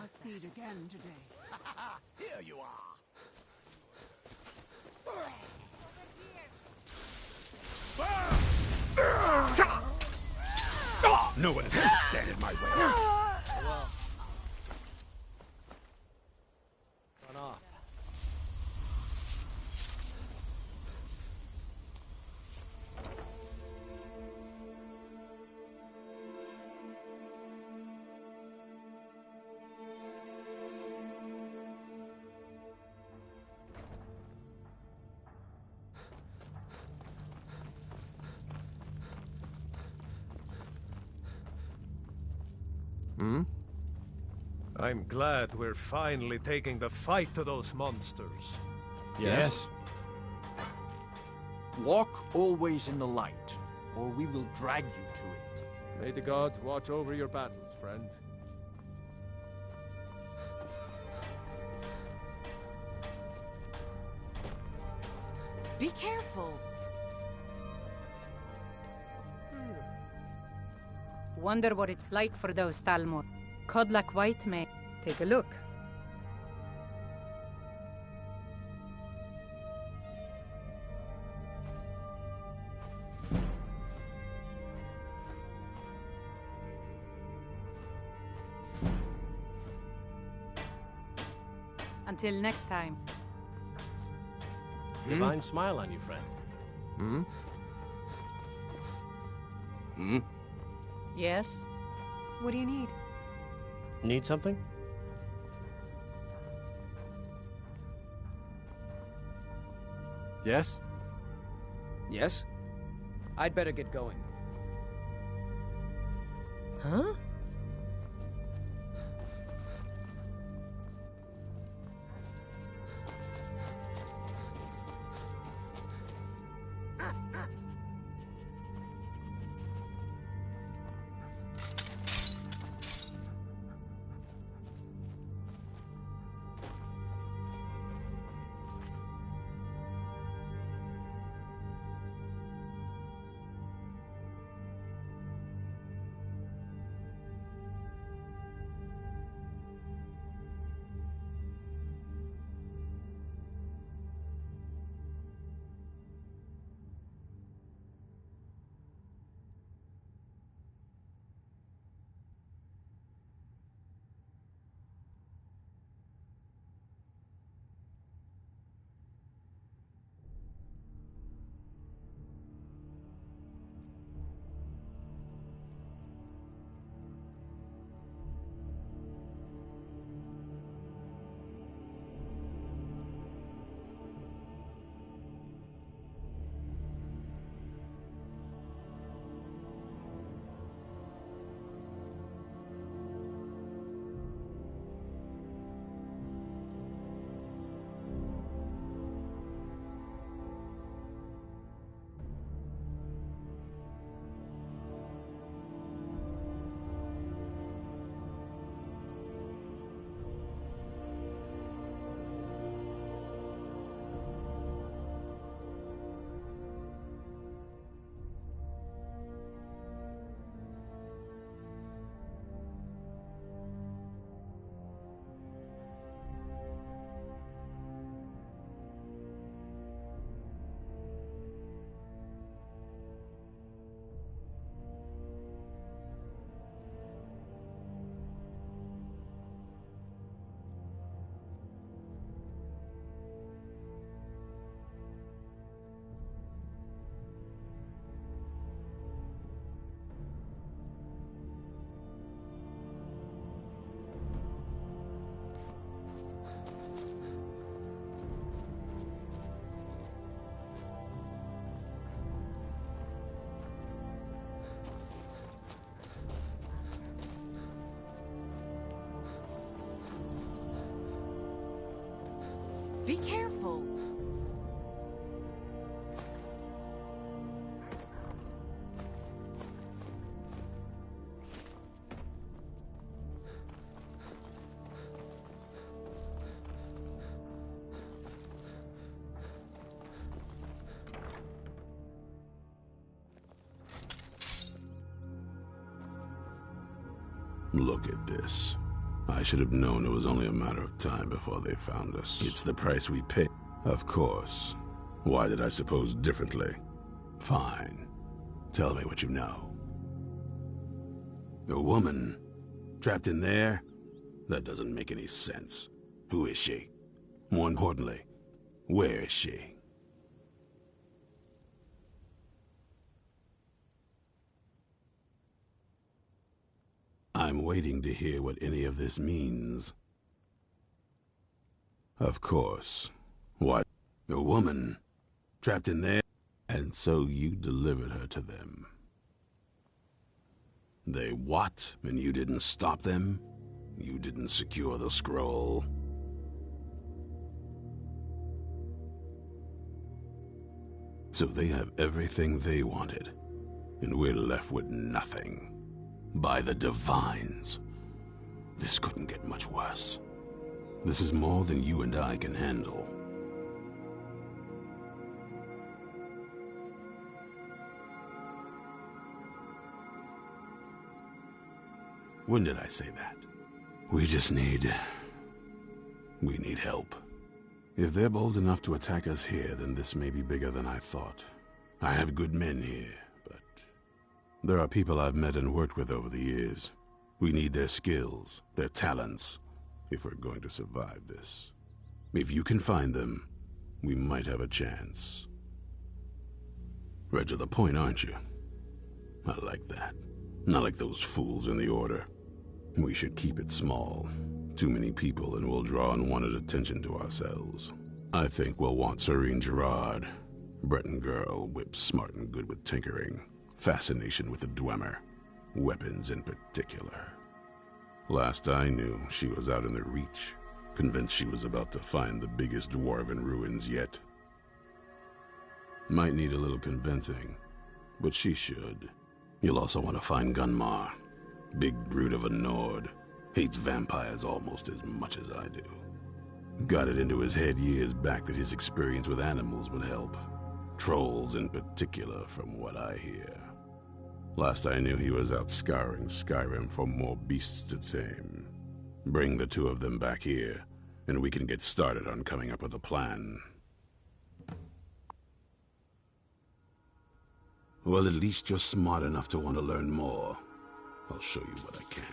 Must meet again today. Here you are. No one can stand in my way. Well. Run off. I'm glad we're finally taking the fight to those monsters. Yes. Walk always in the light, or we will drag you to it. May the gods watch over your battles, friend. Be careful. Wonder what it's like for those Talmor. Cod like white men. Take a look. Until next time. Divine smile on you, friend. Hmm? Hmm? Yes? What do you need? Need something? Yes? Yes? I'd better get going. Huh? Be careful. Look at this. I should have known it was only a matter of time before they found us. It's the price we pay. Of course. Why did I suppose differently? Fine. Tell me what you know. A woman? Trapped in there? That doesn't make any sense. Who is she? More importantly, where is she? I'm waiting to hear what any of this means. Of course. What? A woman? Trapped in there? And so you delivered her to them. They what? And you didn't stop them? You didn't secure the scroll? So they have everything they wanted, and we're left with nothing. By the Divines. This couldn't get much worse. This is more than you and I can handle. When did I say that? We need help. If they're bold enough to attack us here, then this may be bigger than I thought. I have good men here, but there are people I've met and worked with over the years. We need their skills, their talents, if we're going to survive this. If you can find them, we might have a chance. Right to the point, aren't you? I like that. Not like those fools in the Order. We should keep it small. Too many people and we'll draw unwanted attention to ourselves. I think we'll want Serene Gerard. Breton girl, whip smart and good with tinkering. Fascination with the Dwemer. Weapons in particular. Last I knew, she was out in the Reach, convinced she was about to find the biggest dwarven ruins yet. Might need a little convincing, but she should. You'll also want to find Gunmar. Big brute of a Nord. Hates vampires almost as much as I do. Got it into his head years back that his experience with animals would help. Trolls in particular, from what I hear. Last I knew, he was out scouring Skyrim for more beasts to tame. Bring the two of them back here, and we can get started on coming up with a plan. Well, at least you're smart enough to want to learn more. I'll show you what I can.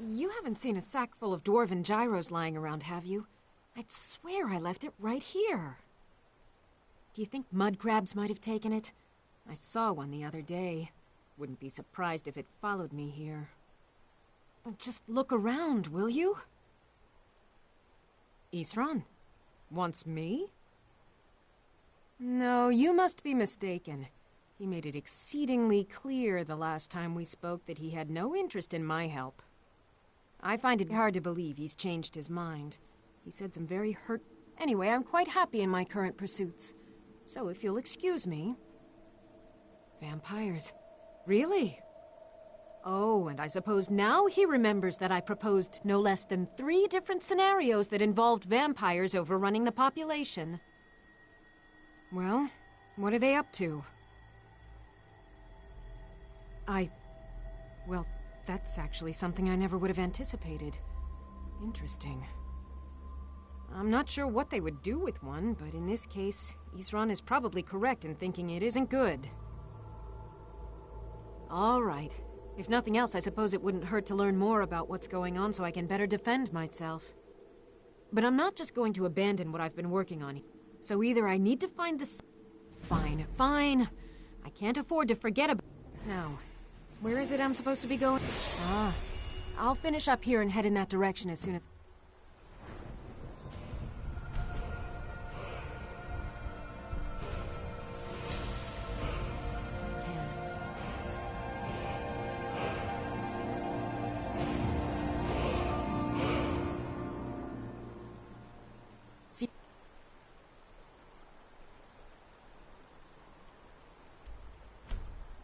You haven't seen a sack full of dwarven gyros lying around, have you? I'd swear I left it right here. Do you think mud crabs might have taken it? I saw one the other day. Wouldn't be surprised if it followed me here. Just look around, will you? Isran? Wants me? No, you must be mistaken. He made it exceedingly clear the last time we spoke that he had no interest in my help. I find it hard to believe he's changed his mind. He said some very hurt... Anyway, I'm quite happy in my current pursuits. So if you'll excuse me... Vampires. Really? Oh, and I suppose now he remembers that I proposed no less than 3 different scenarios that involved vampires overrunning the population. Well, what are they up to? Well, that's actually something I never would have anticipated. Interesting. I'm not sure what they would do with one, but in this case, Isran is probably correct in thinking it isn't good. All right. If nothing else, I suppose it wouldn't hurt to learn more about what's going on so I can better defend myself. But I'm not just going to abandon what I've been working on. So either I need to find the... Fine. I can't afford to forget about... Now, where is it I'm supposed to be going? I'll finish up here and head in that direction as soon as... See...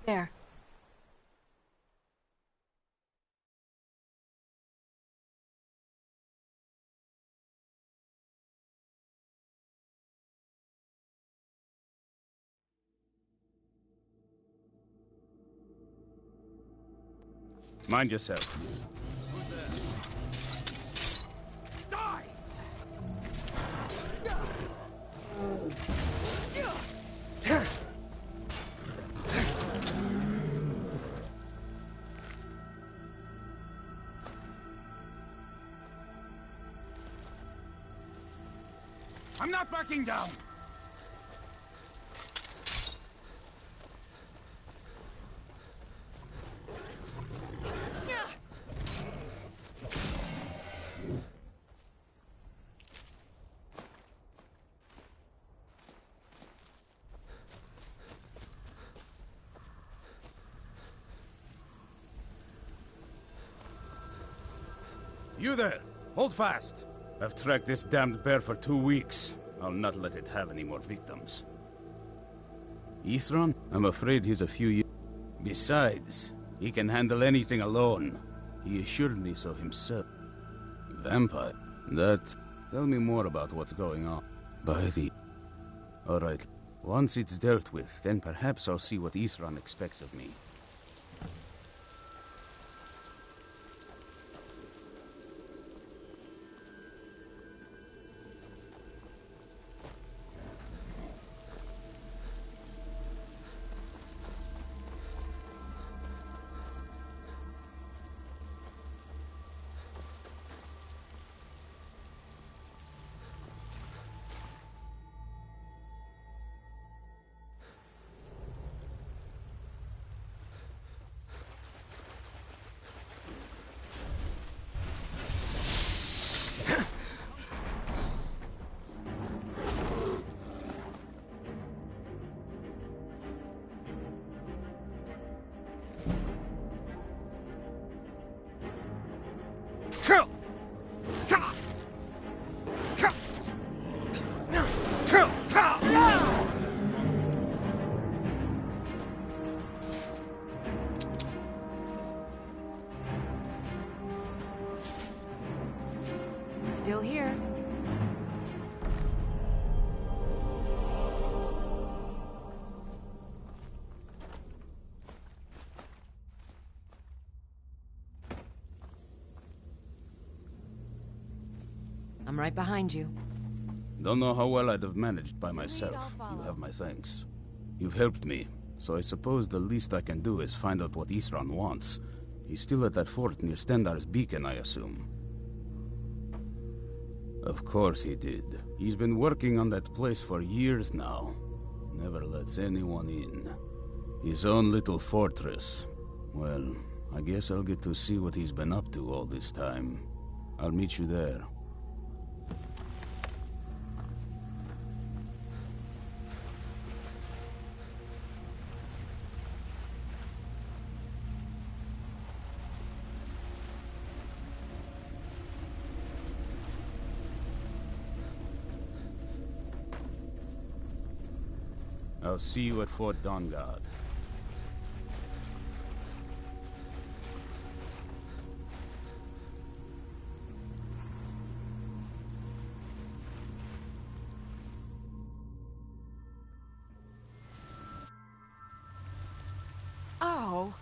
There. Mind yourself. Die! I'm not backing down! You there! Hold fast! I've tracked this damned bear for 2 weeks. I'll not let it have any more victims. Isran? I'm afraid he's a few years... Besides, he can handle anything alone. He assured me so himself. Vampire? That... Tell me more about what's going on. By the... Alright. Once it's dealt with, then perhaps I'll see what Isran expects of me. Still here. I'm right behind you. Don't know how well I'd have managed by myself. You have my thanks. You've helped me, so I suppose the least I can do is find out what Isran wants. He's still at that fort near Stendar's beacon, I assume. Of course he did. He's been working on that place for years now. Never lets anyone in. His own little fortress. Well, I guess I'll get to see what he's been up to all this time. I'll meet you there. I'll see you at Fort Dawnguard. Oh.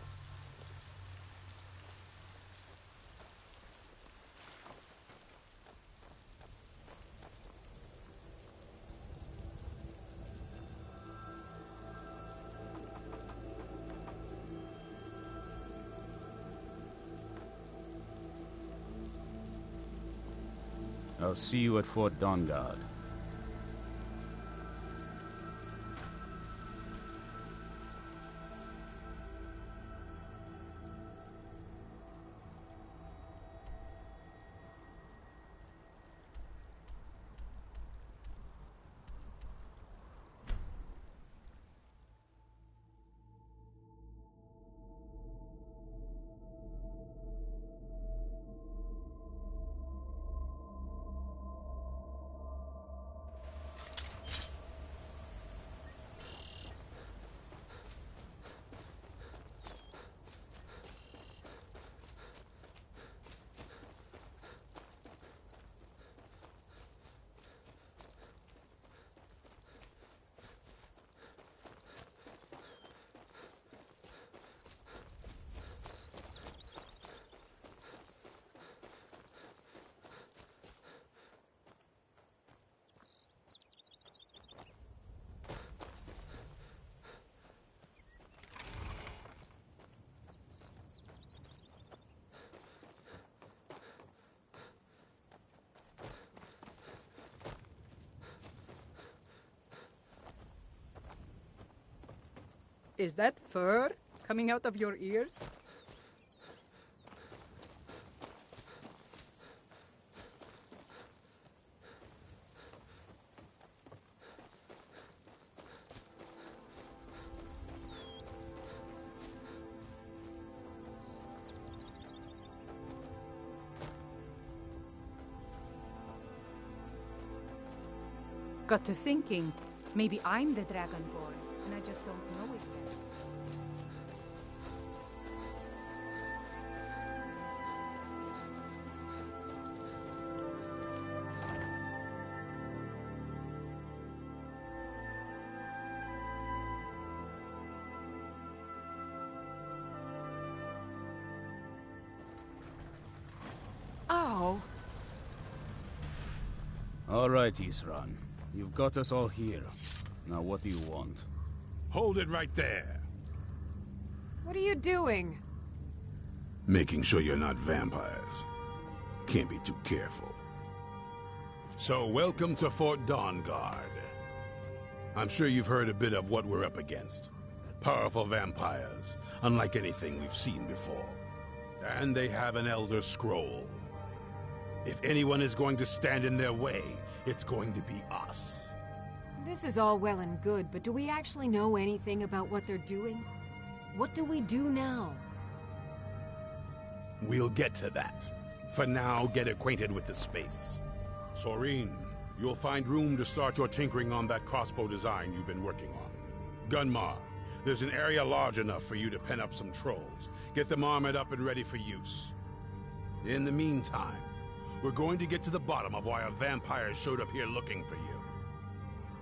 I'll see you at Fort Dawnguard. Is that fur coming out of your ears? Got to thinking, maybe I'm the Dragonborn, and I just don't know it yet. Ow! All right, Isran. You've got us all here. Now what do you want? Hold it right there. What are you doing? Making sure you're not vampires. Can't be too careful. So, welcome to Fort Dawnguard. I'm sure you've heard a bit of what we're up against. Powerful vampires, unlike anything we've seen before. And they have an Elder Scroll. If anyone is going to stand in their way, it's going to be us. This is all well and good, but do we actually know anything about what they're doing? What do we do now? We'll get to that. For now, get acquainted with the space. Soreen, you'll find room to start your tinkering on that crossbow design you've been working on. Gunmar, there's an area large enough for you to pen up some trolls. Get them armored up and ready for use. In the meantime, we're going to get to the bottom of why a vampire showed up here looking for you.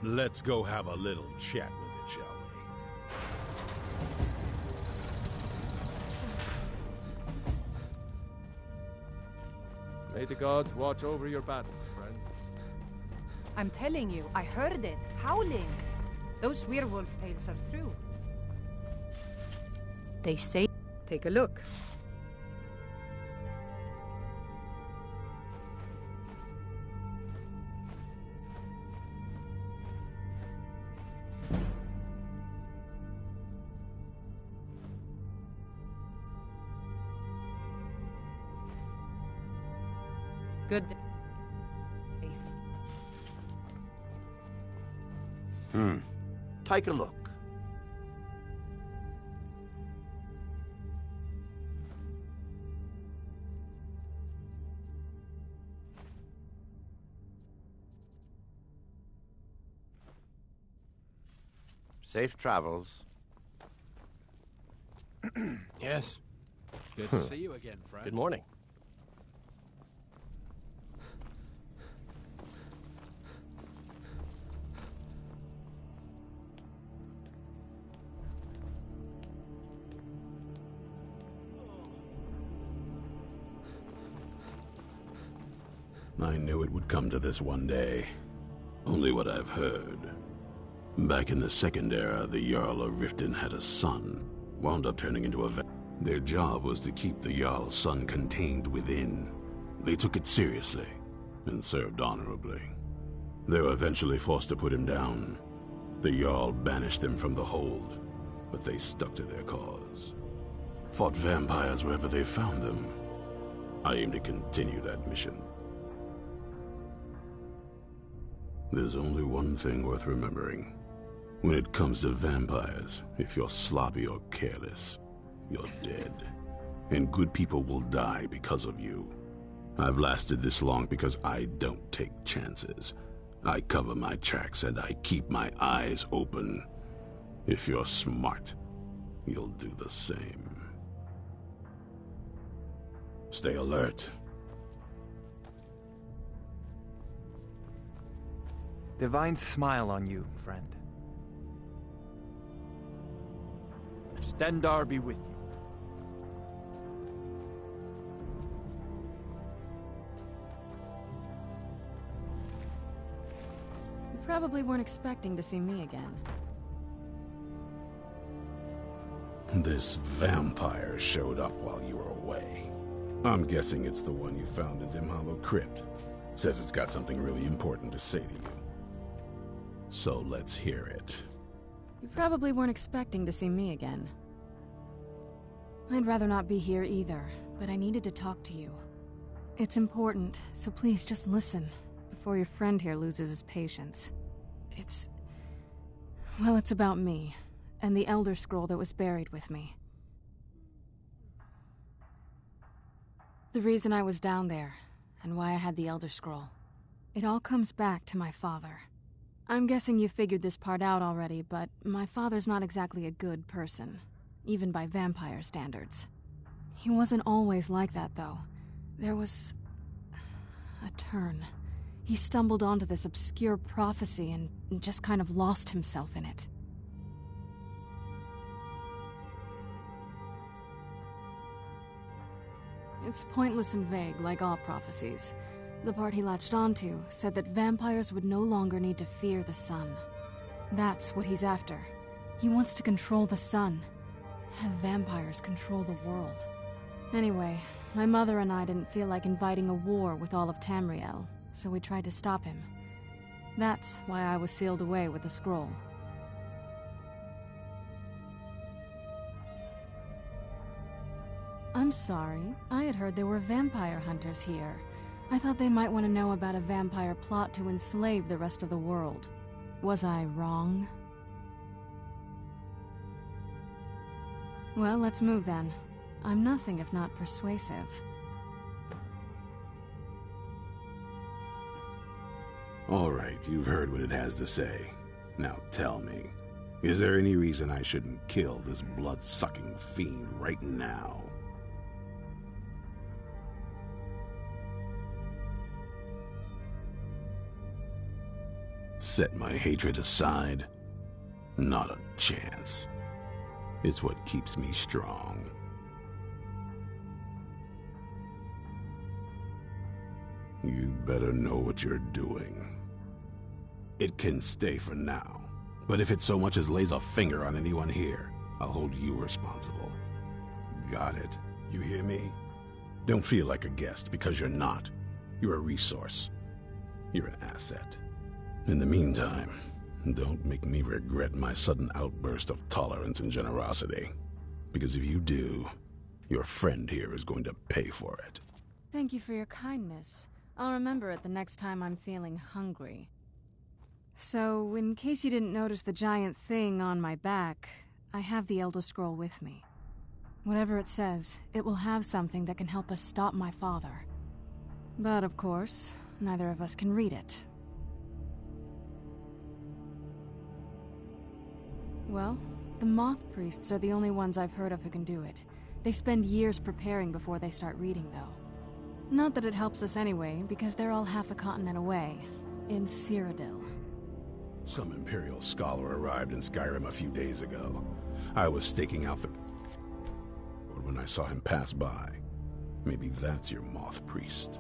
Let's go have a little chat with it, shall May the gods watch over your battles, friend. I'm telling you, I heard it, howling. Those werewolf tales are true. They say... Take a look. Good. Take a look. Safe travels. Yes. Good to see you again, friend. Good morning. I knew it would come to this one day. Only what I've heard. Back in the Second Era, the Jarl of Riften had a son, wound up turning into a Their job was to keep the Jarl's son contained within. They took it seriously, and served honorably. They were eventually forced to put him down. The Jarl banished them from the hold, but they stuck to their cause. Fought vampires wherever they found them. I aim to continue that mission. There's only one thing worth remembering. When it comes to vampires, if you're sloppy or careless, you're dead. And good people will die because of you. I've lasted this long because I don't take chances. I cover my tracks and I keep my eyes open. If you're smart, you'll do the same. Stay alert. Divine smile on you, friend. Stendarr be with you. You probably weren't expecting to see me again. This vampire showed up while you were away. I'm guessing it's the one you found in Dim Hollow Crypt. Says it's got something really important to say to you. So let's hear it. You probably weren't expecting to see me again. I'd rather not be here either, but I needed to talk to you. It's important, so please just listen, before your friend here loses his patience. Well, it's about me, and the Elder Scroll that was buried with me. The reason I was down there, and why I had the Elder Scroll. It all comes back to my father. I'm guessing you figured this part out already, but my father's not exactly a good person, even by vampire standards. He wasn't always like that, though. There was a turn. He stumbled onto this obscure prophecy and just kind of lost himself in it. It's pointless and vague, like all prophecies. The part he latched onto said that vampires would no longer need to fear the sun. That's what he's after. He wants to control the sun. Have vampires control the world. Anyway, my mother and I didn't feel like inviting a war with all of Tamriel, so we tried to stop him. That's why I was sealed away with the scroll. I'm sorry. I had heard there were vampire hunters here. I thought they might want to know about a vampire plot to enslave the rest of the world. Was I wrong? Well, let's move then. I'm nothing if not persuasive. All right, you've heard what it has to say. Now tell me, is there any reason I shouldn't kill this blood-sucking fiend right now? Set my hatred aside? Not a chance. It's what keeps me strong. You'd better know what you're doing. It can stay for now, but if it so much as lays a finger on anyone here, I'll hold you responsible. Got it? You hear me? Don't feel like a guest, because you're not. You're a resource. You're an asset. In the meantime, don't make me regret my sudden outburst of tolerance and generosity. Because if you do, your friend here is going to pay for it. Thank you for your kindness. I'll remember it the next time I'm feeling hungry. So, in case you didn't notice the giant thing on my back, I have the Elder Scroll with me. Whatever it says, it will have something that can help us stop my father. But of course, neither of us can read it. Well, the Moth Priests are the only ones I've heard of who can do it. They spend years preparing before they start reading, though. Not that it helps us anyway, because they're all half a continent away, in Cyrodiil. Some Imperial scholar arrived in Skyrim a few days ago. I was staking out the road when I saw him pass by. Maybe that's your Moth Priest.